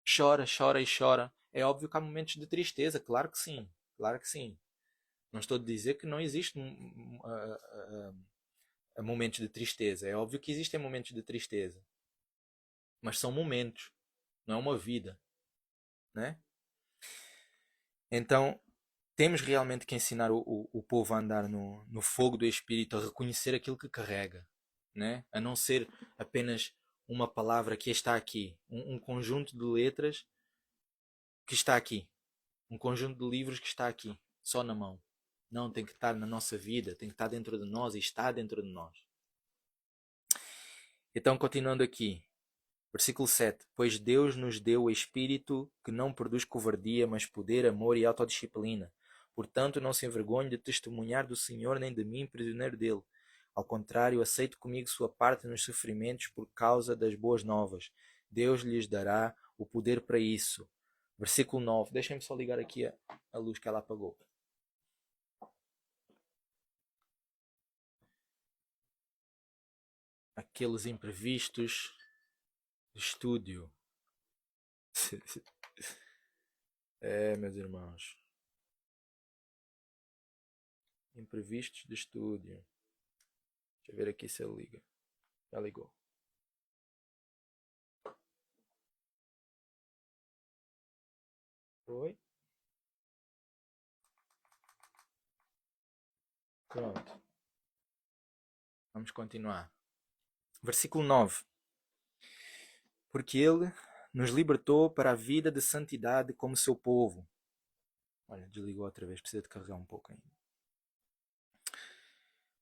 chora, chora e chora. É óbvio que há momentos de tristeza, claro que sim, claro que sim. Não estou a dizer que não existe momentos de tristeza. É óbvio que existem momentos de tristeza, mas são momentos, não é uma vida, né? Então temos realmente que ensinar o povo a andar no fogo do Espírito, a reconhecer aquilo que carrega, né? A não ser apenas uma palavra que está aqui, um conjunto de letras que está aqui, um conjunto de livros que está aqui, só na mão. Não, tem que estar na nossa vida, tem que estar dentro de nós e está dentro de nós. Então, continuando aqui, versículo 7. Pois Deus nos deu o Espírito que não produz covardia, mas poder, amor e autodisciplina. Portanto, não se envergonhe de testemunhar do Senhor nem de mim, prisioneiro dele. Ao contrário, aceite comigo sua parte nos sofrimentos por causa das boas novas. Deus lhes dará o poder para isso. Versículo 9. Deixem-me só ligar aqui a luz que ela apagou. Aqueles imprevistos de estúdio. Meus irmãos. Imprevistos de estúdio. Deixa eu ver aqui se ele liga. Já ligou. Oi? Pronto. Vamos continuar. Versículo 9. Porque ele nos libertou para a vida de santidade como seu povo. Olha, desligou outra vez. Precisa de carregar um pouco ainda.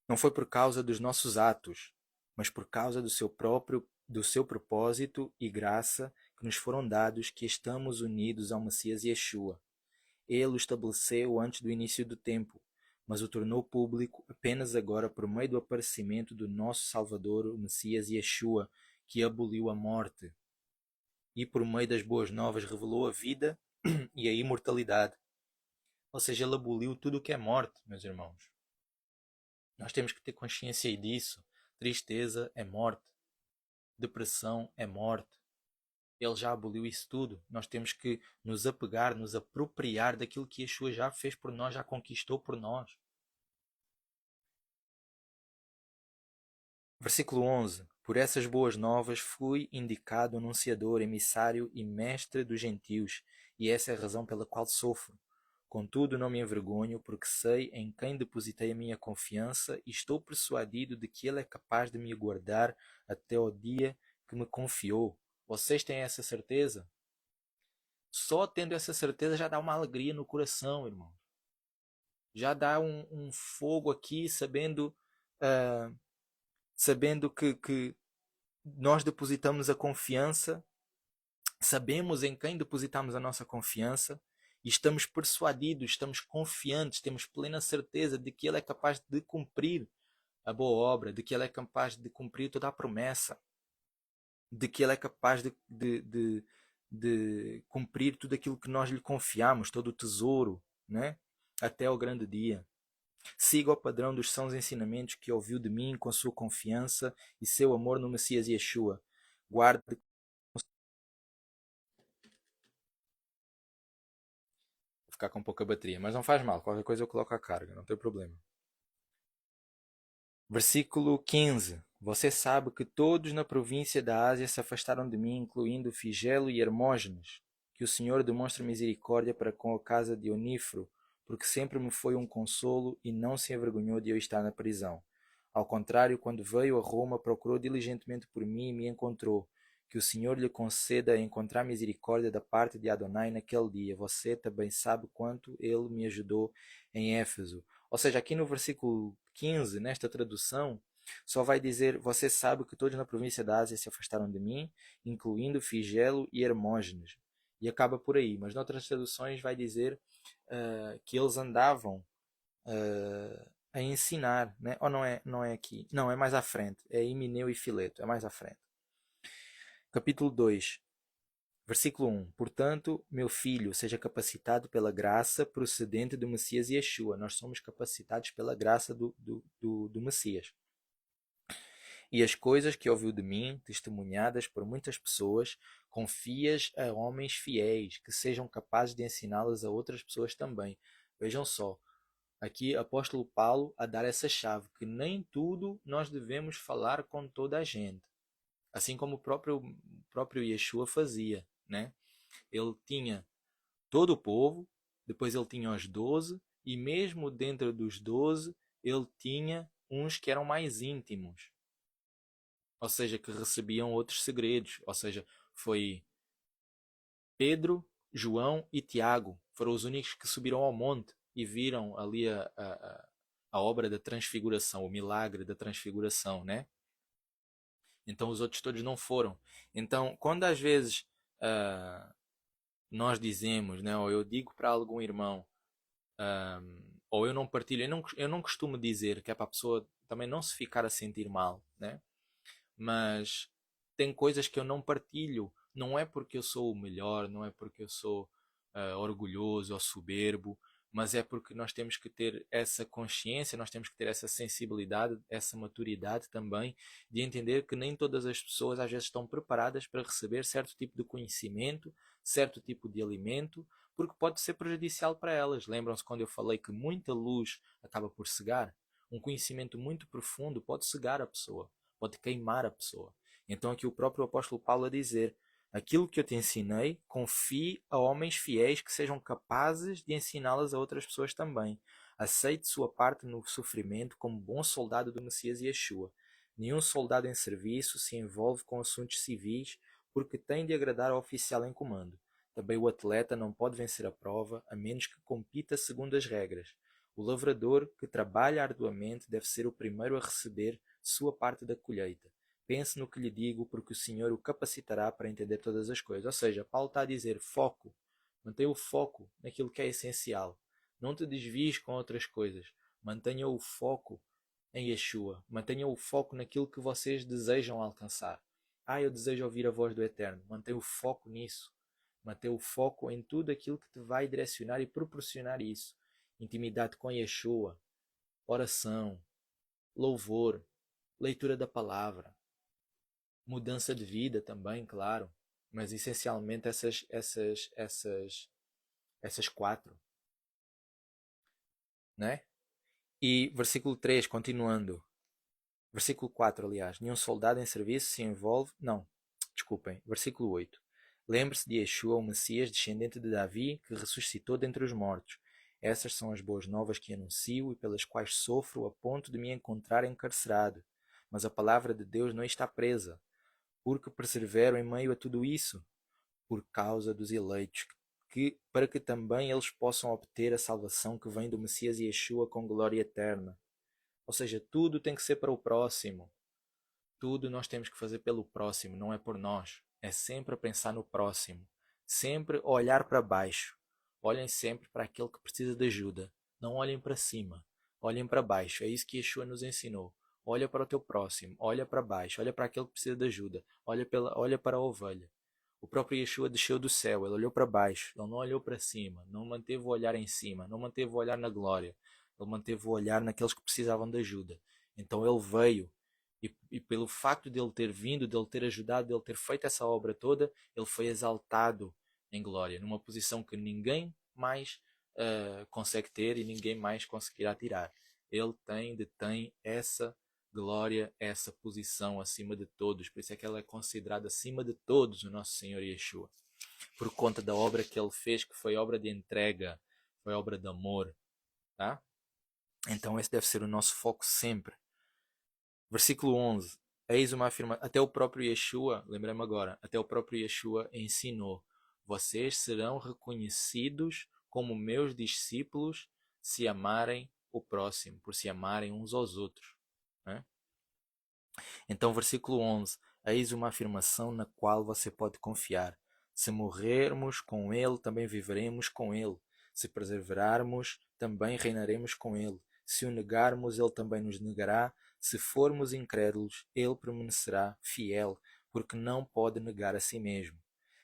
Não foi por causa dos nossos atos, mas por causa do seu propósito e graça que nos foram dados, que estamos unidos ao Messias Yeshua. Ele o estabeleceu antes do início do tempo, mas o tornou público apenas agora por meio do aparecimento do nosso Salvador, o Messias Yeshua, que aboliu a morte. E por meio das boas novas revelou a vida e a imortalidade. Ou seja, ele aboliu tudo o que é morte, meus irmãos. Nós temos que ter consciência disso. Tristeza é morte. Depressão é morte. Ele já aboliu isso tudo. Nós temos que nos apegar, nos apropriar daquilo que Yeshua já fez por nós, já conquistou por nós. Versículo 11. Por essas boas novas fui indicado anunciador, emissário e mestre dos gentios, e essa é a razão pela qual sofro. Contudo, não me envergonho, porque sei em quem depositei a minha confiança e estou persuadido de que ele é capaz de me guardar até ao dia que me confiou. Vocês têm essa certeza? Só tendo essa certeza já dá uma alegria no coração, irmão. Já dá um fogo aqui, sabendo que nós depositamos a confiança, sabemos em quem depositamos a nossa confiança e estamos persuadidos, estamos confiantes, temos plena certeza de que Ele é capaz de cumprir a boa obra, de que Ele é capaz de cumprir toda a promessa, de que Ele é capaz de cumprir tudo aquilo que nós lhe confiamos, todo o tesouro, né? Até ao grande dia. Siga o padrão dos sãos ensinamentos que ouviu de mim com sua confiança e seu amor no Messias Yeshua. Guarde. Vou ficar com pouca bateria, mas não faz mal, qualquer coisa eu coloco a carga, não tem problema. Versículo 15. Você sabe que todos na província da Ásia se afastaram de mim, incluindo Figelo e Hermógenes. Que o Senhor demonstre misericórdia para com a casa de Onífero, porque sempre me foi um consolo e não se envergonhou de eu estar na prisão. Ao contrário, quando veio a Roma, procurou diligentemente por mim e me encontrou. Que o Senhor lhe conceda encontrar misericórdia da parte de Adonai naquele dia. Você também sabe quanto ele me ajudou em Éfeso. Ou seja, aqui no versículo 15, nesta tradução, Só vai dizer: você sabe que todos na província da Ásia se afastaram de mim, incluindo Figelo e Hermógenes. E acaba por aí. Mas noutras traduções vai dizer que eles andavam a ensinar, né? Ou não é aqui? Não, é mais à frente. É Himeneu e Fileto, é mais à frente. Capítulo 2, versículo 1. Portanto, meu filho, seja capacitado pela graça procedente do Messias Yeshua. Nós somos capacitados pela graça do Messias. E as coisas que ouviu de mim, testemunhadas por muitas pessoas, confias a homens fiéis, que sejam capazes de ensiná-las a outras pessoas também. Vejam só, aqui apóstolo Paulo a dar essa chave, que nem tudo nós devemos falar com toda a gente. Assim como o próprio Yeshua fazia, né? Ele tinha todo o povo, depois ele tinha os 12, e mesmo dentro dos 12, ele tinha uns que eram mais íntimos, ou seja, que recebiam outros segredos. Ou seja, foi Pedro, João e Tiago. Foram os únicos que subiram ao monte e viram ali a obra da transfiguração, o milagre da transfiguração, né? Então os outros todos não foram. Então, quando às vezes ah, nós dizemos, né, ou eu digo para algum irmão, ou eu não partilho, eu não costumo dizer, que é para a pessoa também não se ficar a sentir mal, né? Mas tem coisas que eu não partilho. Não é porque eu sou o melhor, não é porque eu sou orgulhoso ou soberbo, mas é porque nós temos que ter essa consciência, nós temos que ter essa sensibilidade, essa maturidade também, de entender que nem todas as pessoas às vezes estão preparadas para receber certo tipo de conhecimento, certo tipo de alimento, porque pode ser prejudicial para elas. Lembram-se quando eu falei que muita luz acaba por cegar? Um conhecimento muito profundo pode cegar a pessoa, pode queimar a pessoa. Então aqui o próprio apóstolo Paulo a dizer: aquilo que eu te ensinei, confie a homens fiéis que sejam capazes de ensiná-las a outras pessoas também. Aceite sua parte no sofrimento como bom soldado do Messias Yeshua. Nenhum soldado em serviço se envolve com assuntos civis porque tem de agradar ao oficial em comando. Também o atleta não pode vencer a prova a menos que compita segundo as regras. O lavrador que trabalha arduamente deve ser o primeiro a receber sua parte da colheita. Pense no que lhe digo, porque o Senhor o capacitará para entender todas as coisas. Ou seja, Paulo está a dizer: foco. Mantenha o foco naquilo que é essencial. Não te desvies com outras coisas. Mantenha o foco em Yeshua. Mantenha o foco naquilo que vocês desejam alcançar. Eu desejo ouvir a voz do Eterno. Mantenha o foco nisso. Mantenha o foco em tudo aquilo que te vai direcionar e proporcionar isso. Intimidade com Yeshua, oração, louvor, leitura da palavra, mudança de vida também, claro, mas essencialmente essas quatro, né? E versículo 3 continuando. Versículo 4 aliás. Nenhum soldado em serviço se envolve. Não, desculpem. Versículo 8. Lembre-se de Yeshua, o Messias, descendente de Davi, que ressuscitou dentre os mortos. Essas são as boas novas que anuncio e pelas quais sofro a ponto de me encontrar encarcerado. Mas a palavra de Deus não está presa. Porque persevero em meio a tudo isso? Por causa dos eleitos, para que também eles possam obter a salvação que vem do Messias Yeshua com glória eterna. Ou seja, tudo tem que ser para o próximo. Tudo nós temos que fazer pelo próximo, não é por nós. É sempre a pensar no próximo. Sempre olhar para baixo. Olhem sempre para aquele que precisa de ajuda. Não olhem para cima. Olhem para baixo. É isso que Yeshua nos ensinou. Olha para o teu próximo. Olha para baixo. Olha para aquele que precisa de ajuda. Olha para a ovelha. O próprio Yeshua desceu do céu. Ele olhou para baixo. Ele não olhou para cima. Não manteve o olhar em cima. Não manteve o olhar na glória. Ele manteve o olhar naqueles que precisavam de ajuda. Então ele veio e pelo facto de ele ter vindo, de ele ter ajudado, de ele ter feito essa obra toda, ele foi exaltado em glória, numa posição que ninguém mais consegue ter e ninguém mais conseguirá tirar. Ele detém essa glória, essa posição acima de todos. Por isso é que ele é considerado acima de todos o nosso Senhor Yeshua. Por conta da obra que ele fez, que foi obra de entrega, foi obra de amor. Tá? Então esse deve ser o nosso foco sempre. Versículo 11. Eis uma afirmação. Até o próprio Yeshua, lembrei-me agora, até o próprio Yeshua ensinou: vocês serão reconhecidos como meus discípulos se amarem o próximo, por se amarem uns aos outros. Né? Então, versículo 11. Eis uma afirmação na qual você pode confiar. Se morrermos com ele, também viveremos com ele. Se perseverarmos, também reinaremos com ele. Se o negarmos, ele também nos negará. Se formos incrédulos, ele permanecerá fiel, porque não pode negar a si mesmo.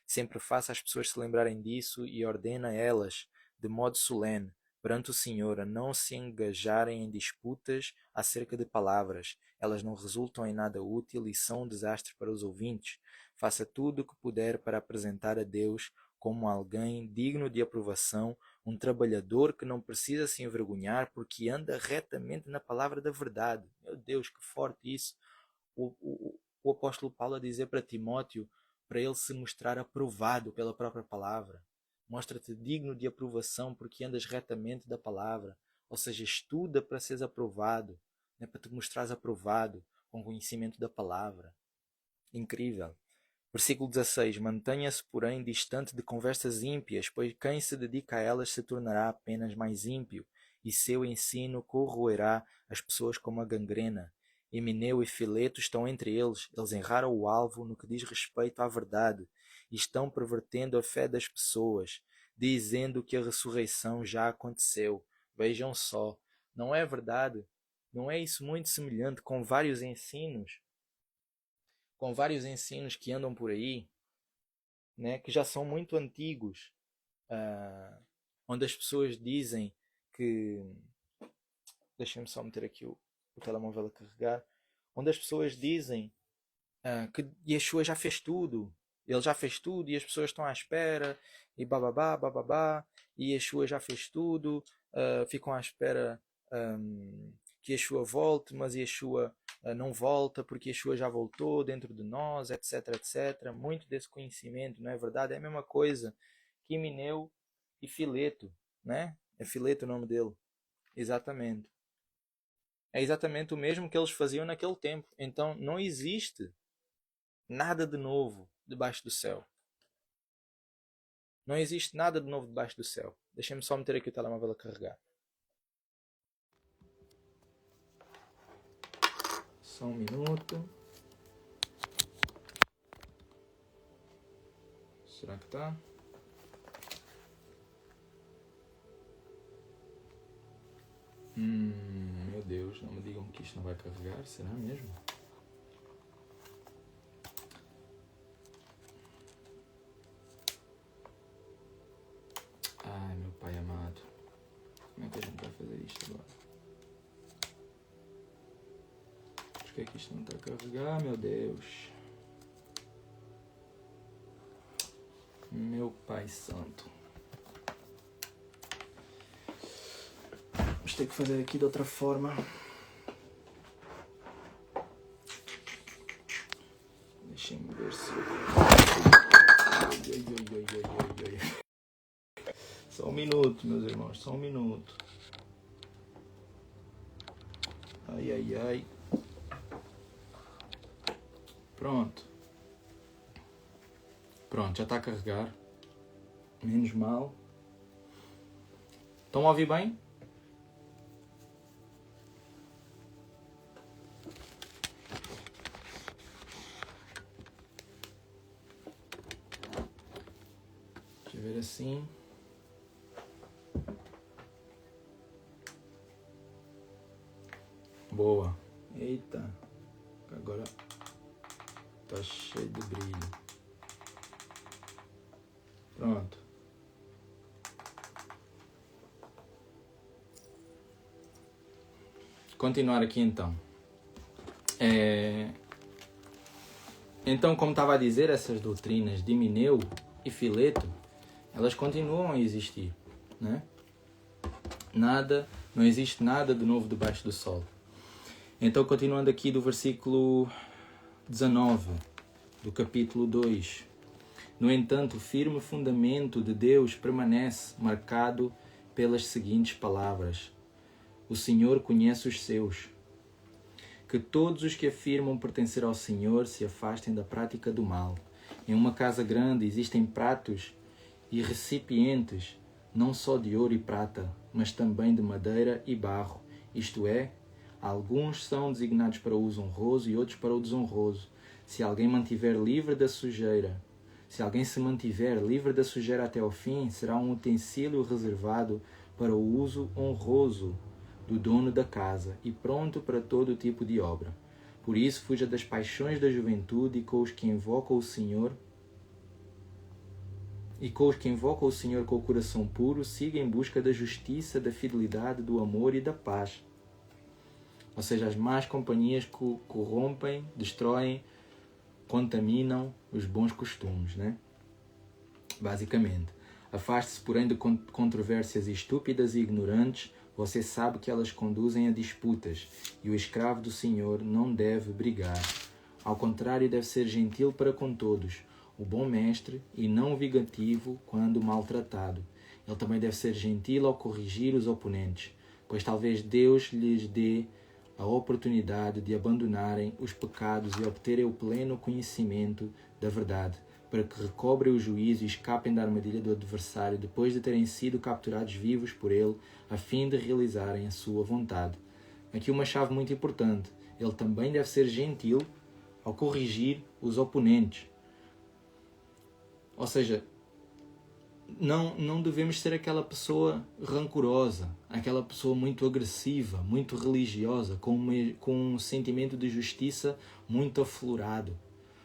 Sempre faça as pessoas se lembrarem disso e ordena a elas, de modo solene, perante o Senhor, a não se engajarem em disputas acerca de palavras. Elas não resultam em nada útil e são um desastre para os ouvintes. Faça tudo o que puder para apresentar a Deus como alguém digno de aprovação, um trabalhador que não precisa se envergonhar porque anda retamente na palavra da verdade. Meu Deus, que forte isso! O apóstolo Paulo a dizer para Timóteo para ele se mostrar aprovado pela própria palavra. Mostra-te digno de aprovação porque andas retamente da palavra. Ou seja, estuda para seres aprovado, né? Para te mostrares aprovado com conhecimento da palavra. Incrível. Versículo 16. Mantenha-se, porém, distante de conversas ímpias, pois quem se dedica a elas se tornará apenas mais ímpio, e seu ensino corroerá as pessoas como a gangrena. Emineu e Fileto estão entre eles. Eles erraram o alvo no que diz respeito à verdade, e estão pervertendo a fé das pessoas, dizendo que a ressurreição já aconteceu. Vejam só, não é verdade? Não é isso muito semelhante com vários ensinos que andam por aí, né, que já são muito antigos, ah, onde as pessoas dizem que. Deixem-me só meter aqui o telemóvel a carregar. Onde as pessoas dizem que Yeshua já fez tudo. Ele já fez tudo e as pessoas estão à espera. E bababá, bababá. E Yeshua já fez tudo. Ficam à espera que Yeshua volte, mas Yeshua não volta porque Yeshua já voltou dentro de nós, etc, etc. Muito desse conhecimento, não é verdade? É a mesma coisa que Himeneu e Fileto, né? É Fileto o nome dele. Exatamente. É exatamente o mesmo que eles faziam naquele tempo. Então não existe nada de novo debaixo do céu. Não existe nada de novo debaixo do céu. Deixem-me só meter aqui o telemóvel a carregar. Só um minuto. Será que está? Meu Deus, não me digam que isto não vai carregar. Será mesmo? Ai, meu pai amado. Como é que a gente vai fazer isto agora? Por que é que isto não está a carregar, meu Deus? Meu pai santo. Vamos ter que fazer aqui de outra forma. Deixem-me ver se... Só um minuto, meus irmãos, só um minuto. Ai, ai, ai. Pronto. Pronto, já está a carregar. Menos mal. Estão a ouvir bem? Deixa eu ver assim. Boa. Eita. Agora tá cheio de brilho. Pronto. Continuar aqui então. Então, como estava a dizer, essas doutrinas de Himeneu e Fileto, elas continuam a existir, né? Não existe nada de novo debaixo do sol. Então, continuando aqui do versículo 19, do capítulo 2. No entanto, o firme fundamento de Deus permanece marcado pelas seguintes palavras: o Senhor conhece os seus. Que todos os que afirmam pertencer ao Senhor se afastem da prática do mal. Em uma casa grande existem pratos e recipientes, não só de ouro e prata, mas também de madeira e barro, isto é, Alguns são designados para o uso honroso e outros para o desonroso. Se alguém se mantiver livre da sujeira até ao fim, será um utensílio reservado para o uso honroso do dono da casa e pronto para todo tipo de obra. Por isso, fuja das paixões da juventude e com os que invocam o Senhor com o coração puro, siga em busca da justiça, da fidelidade, do amor e da paz. Ou seja, as más companhias corrompem, destroem, contaminam os bons costumes, né? Basicamente. Afaste-se, porém, de controvérsias estúpidas e ignorantes. Você sabe que elas conduzem a disputas, e o escravo do Senhor não deve brigar. Ao contrário, deve ser gentil para com todos, o bom mestre, e não vingativo quando maltratado. Ele também deve ser gentil ao corrigir os oponentes, pois talvez Deus lhes dê a oportunidade de abandonarem os pecados e obterem o pleno conhecimento da verdade, para que recobrem o juízo e escapem da armadilha do adversário depois de terem sido capturados vivos por ele, a fim de realizarem a sua vontade. Aqui uma chave muito importante. Ele também deve ser gentil ao corrigir os oponentes. Ou seja, não devemos ser aquela pessoa rancorosa, aquela pessoa muito agressiva, muito religiosa, com um sentimento de justiça muito aflorado.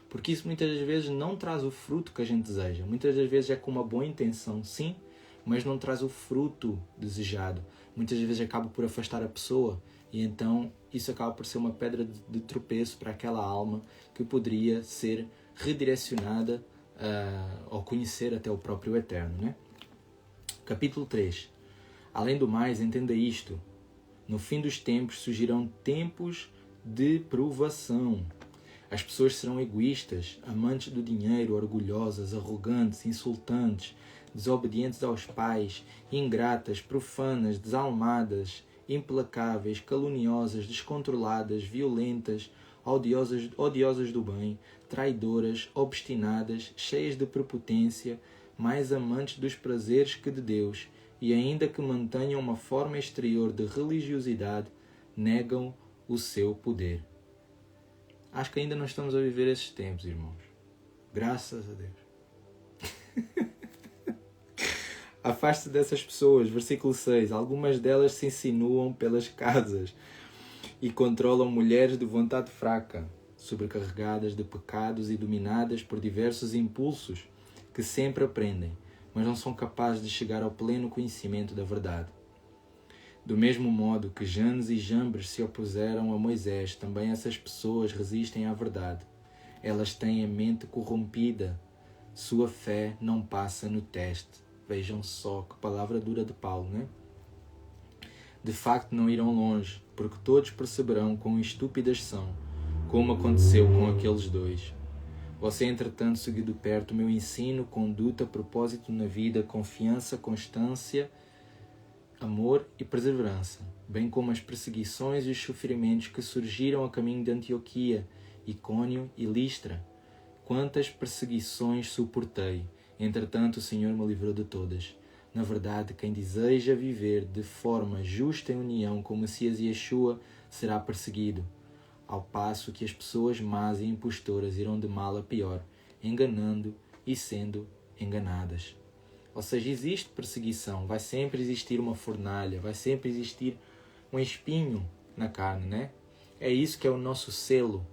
Porque isso muitas das vezes não traz o fruto que a gente deseja. Muitas das vezes é com uma boa intenção, sim, mas não traz o fruto desejado. Muitas vezes acaba por afastar a pessoa e então isso acaba por ser uma pedra de tropeço para aquela alma que poderia ser redirecionada ao conhecer até o próprio Eterno, né? Capítulo 3. Além do mais, entenda isto. No fim dos tempos surgirão tempos de provação. As pessoas serão egoístas, amantes do dinheiro, orgulhosas, arrogantes, insultantes, desobedientes aos pais, ingratas, profanas, desalmadas, implacáveis, caluniosas, descontroladas, violentas, odiosas do bem, traidoras, obstinadas, cheias de prepotência, mais amantes dos prazeres que de Deus, e ainda que mantenham uma forma exterior de religiosidade, negam o seu poder. Acho que ainda não estamos a viver esses tempos, irmãos. Graças a Deus. Afaste-se dessas pessoas. Versículo 6. Algumas delas se insinuam pelas casas e controlam mulheres de vontade fraca, sobrecarregadas de pecados e dominadas por diversos impulsos que sempre aprendem, mas não são capazes de chegar ao pleno conhecimento da verdade. Do mesmo modo que Janes e Jambres se opuseram a Moisés, também essas pessoas resistem à verdade. Elas têm a mente corrompida. Sua fé não passa no teste. Vejam só que palavra dura de Paulo, né? De facto não irão longe, porque todos perceberão quão estúpidas são, como aconteceu com aqueles dois. Você, entretanto, seguiu de perto o meu ensino, conduta, propósito na vida, confiança, constância, amor e perseverança, bem como as perseguições e os sofrimentos que surgiram a caminho de Antioquia, Icônio e Listra. Quantas perseguições suportei, entretanto o Senhor me livrou de todas. Na verdade, quem deseja viver de forma justa em união com o Messias Yeshua será perseguido, ao passo que as pessoas más e impostoras irão de mal a pior, enganando e sendo enganadas. Ou seja, existe perseguição, vai sempre existir uma fornalha, vai sempre existir um espinho na carne, né? É isso que é o nosso selo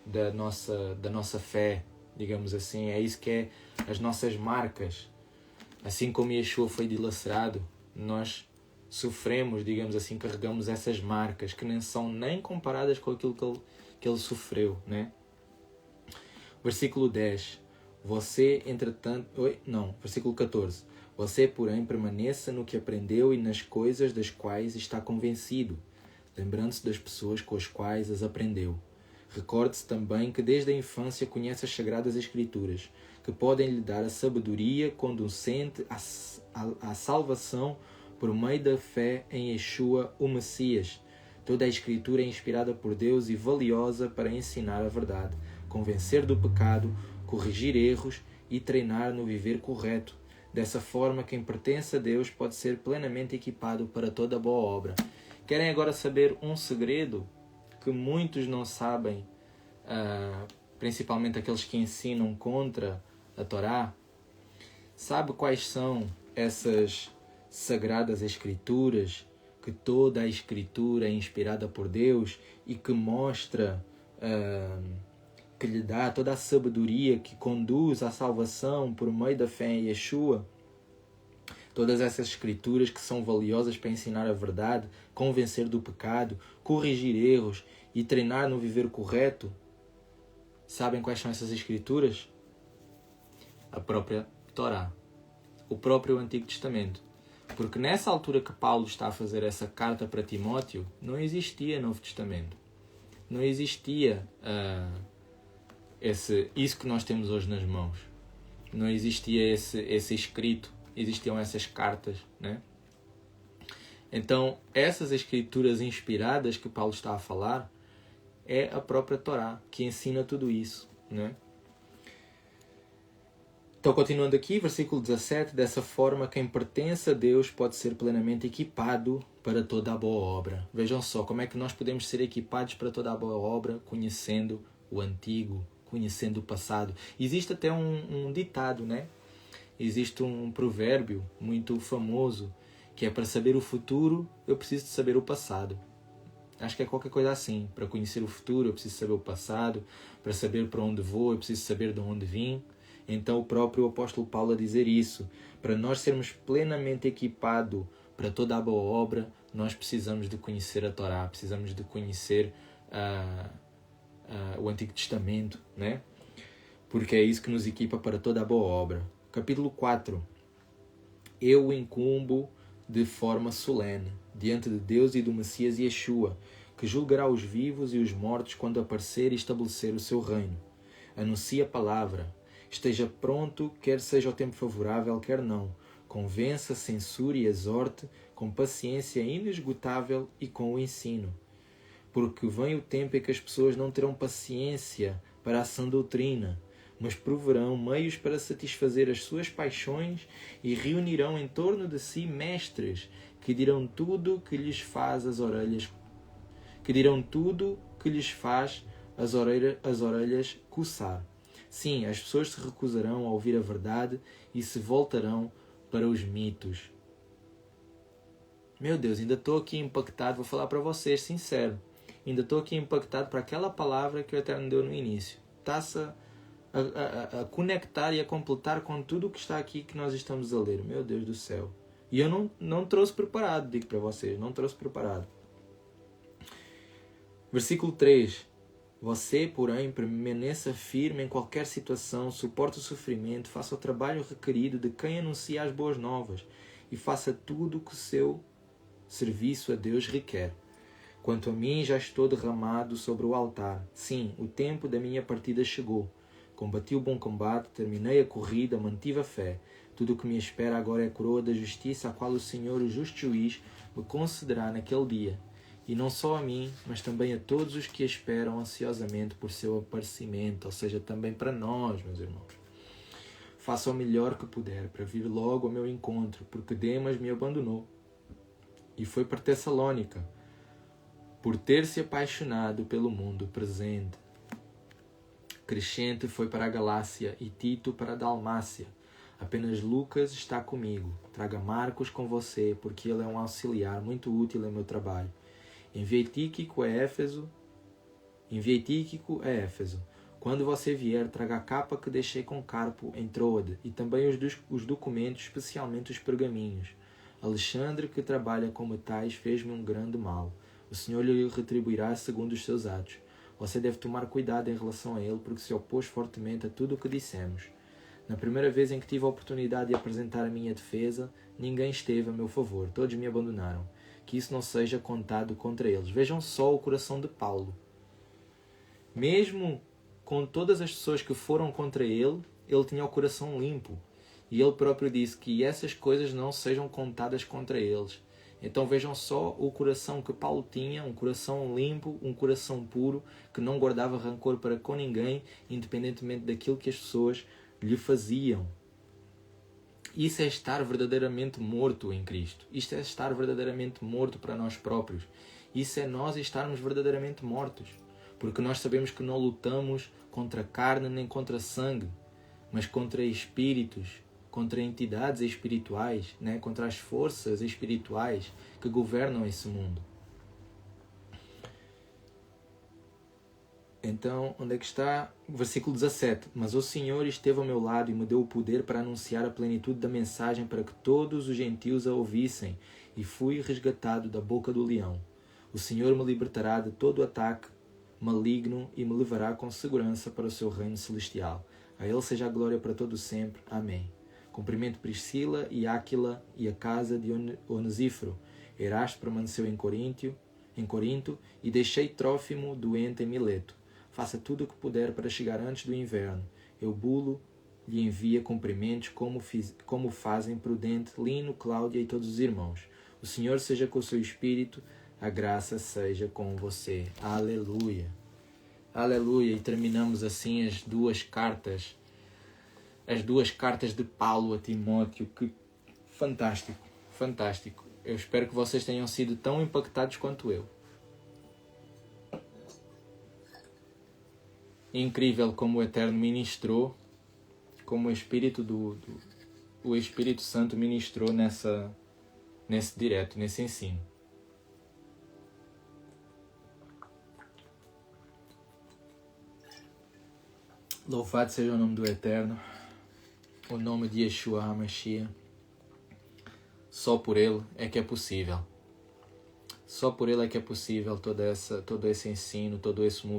da nossa fé, digamos assim, é isso que é as nossas marcas. Assim como Yeshua foi dilacerado, nós sofremos, digamos assim, carregamos essas marcas que nem são nem comparadas com aquilo que ele sofreu, né? Versículo 10. Versículo 14. Você, porém, permaneça no que aprendeu e nas coisas das quais está convencido, lembrando-se das pessoas com as quais as aprendeu. Recorde-se também que desde a infância conhece as Sagradas Escrituras, que podem lhe dar a sabedoria conducente à salvação por meio da fé em Yeshua, o Messias. Toda a Escritura é inspirada por Deus e valiosa para ensinar a verdade, convencer do pecado, corrigir erros e treinar no viver correto. Dessa forma, quem pertence a Deus pode ser plenamente equipado para toda boa obra. Querem agora saber um segredo que muitos não sabem, principalmente aqueles que ensinam contra a Torá? Sabe quais são essas sagradas escrituras, que toda a escritura é inspirada por Deus e que mostra, que lhe dá toda a sabedoria que conduz à salvação por meio da fé em Yeshua? Todas essas escrituras que são valiosas para ensinar a verdade, convencer do pecado, corrigir erros e treinar no viver correto. Sabem quais são essas escrituras? A própria Torá, o próprio Antigo Testamento. Porque nessa altura que Paulo está a fazer essa carta para Timóteo, não existia Novo Testamento. Não existia isso que nós temos hoje nas mãos. Não existia esse escrito. Existiam essas cartas, né? Então, essas escrituras inspiradas que Paulo está a falar é a própria Torá que ensina tudo isso, né? Então, continuando aqui, versículo 17, dessa forma, quem pertence a Deus pode ser plenamente equipado para toda a boa obra. Vejam só como é que nós podemos ser equipados para toda a boa obra, conhecendo o antigo, conhecendo o passado. Existe até um ditado, né? Existe um provérbio muito famoso, que é: para saber o futuro, eu preciso de saber o passado. Acho que é qualquer coisa assim. Para conhecer o futuro, eu preciso saber o passado. Para saber para onde vou, eu preciso saber de onde vim. Então o próprio apóstolo Paulo a dizer isso. Para nós sermos plenamente equipados para toda a boa obra, nós precisamos de conhecer a Torá, precisamos de conhecer o Antigo Testamento, né? Porque é isso que nos equipa para toda a boa obra. Capítulo 4. Eu o incumbo de forma solene, diante de Deus e do Messias Yeshua, que julgará os vivos e os mortos quando aparecer e estabelecer o seu reino. Anuncie a palavra. Esteja pronto, quer seja o tempo favorável, quer não. Convença, censure e exorte, com paciência inesgotável e com o ensino. Porque vem o tempo em que as pessoas não terão paciência para a sã doutrina, mas proverão meios para satisfazer as suas paixões e reunirão em torno de si mestres que dirão tudo que lhes faz as orelhas coçar. Sim, as pessoas se recusarão a ouvir a verdade e se voltarão para os mitos. Meu Deus, ainda estou aqui impactado, vou falar para vocês, sincero. Ainda estou aqui impactado para aquela palavra que o Eterno deu no início. Está-se a conectar e a completar com tudo o que está aqui que nós estamos a ler. Meu Deus do céu. E eu não trouxe preparado, digo para vocês, não trouxe preparado. Versículo 3. Você, porém, permaneça firme em qualquer situação, suporte o sofrimento, faça o trabalho requerido de quem anuncia as boas novas e faça tudo o que o seu serviço a Deus requer. Quanto a mim, já estou derramado sobre o altar. Sim, o tempo da minha partida chegou. Combati o bom combate, terminei a corrida, mantive a fé. Tudo o que me espera agora é a coroa da justiça, a qual o Senhor, o justo juiz, me concederá naquele dia. E não só a mim, mas também a todos os que esperam ansiosamente por seu aparecimento, ou seja, também para nós, meus irmãos. Faça o melhor que puder para vir logo ao meu encontro, porque Demas me abandonou e foi para Tessalônica, por ter se apaixonado pelo mundo presente. Crescente foi para a Galácia e Tito para a Dalmácia. Apenas Lucas está comigo. Traga Marcos com você, porque ele é um auxiliar muito útil em meu trabalho. Enviei Tíquico a Éfeso. Quando você vier, traga a capa que deixei com Carpo em Troade e também os documentos, especialmente os pergaminhos. Alexandre, que trabalha como tais, fez-me um grande mal. O Senhor lhe retribuirá segundo os seus atos. Você deve tomar cuidado em relação a ele, porque se opôs fortemente a tudo o que dissemos. Na primeira vez em que tive a oportunidade de apresentar a minha defesa, ninguém esteve a meu favor, todos me abandonaram. Que isso não seja contado contra eles. Vejam só o coração de Paulo. Mesmo com todas as pessoas que foram contra ele, ele tinha o coração limpo. E ele próprio disse que essas coisas não sejam contadas contra eles. Então vejam só o coração que Paulo tinha, um coração limpo, um coração puro, que não guardava rancor para com ninguém, independentemente daquilo que as pessoas lhe faziam. Isso é estar verdadeiramente morto em Cristo. Isto é estar verdadeiramente morto para nós próprios. Isso é nós estarmos verdadeiramente mortos. Porque nós sabemos que não lutamos contra carne nem contra sangue, mas contra espíritos, contra entidades espirituais, né? Contra as forças espirituais que governam esse mundo. Então, onde é que está? Versículo 17. Mas o Senhor esteve ao meu lado e me deu o poder para anunciar a plenitude da mensagem para que todos os gentios a ouvissem, e fui resgatado da boca do leão. O Senhor me libertará de todo ataque maligno e me levará com segurança para o seu reino celestial. A Ele seja a glória para todo sempre. Amém. Cumprimento Priscila e Áquila e a casa de Onesíforo. Erasto permaneceu em Corinto e deixei Trófimo doente em Mileto. Faça tudo o que puder para chegar antes do inverno. Eubulo lhe envia cumprimentos como fazem Prudente, Lino, Cláudia e todos os irmãos. O Senhor seja com o seu espírito, a graça seja com você. Aleluia. Aleluia. E terminamos assim as duas cartas de Paulo a Timóteo. Que fantástico, fantástico. Eu espero que vocês tenham sido tão impactados quanto eu. Incrível como o Eterno ministrou, como o Espírito o Espírito Santo ministrou nesse direto, nesse ensino. Louvado seja o nome do Eterno, o nome de Yeshua HaMashiach. Só por Ele é que é possível. Só por Ele é que é possível todo esse ensino, todo esse movimento.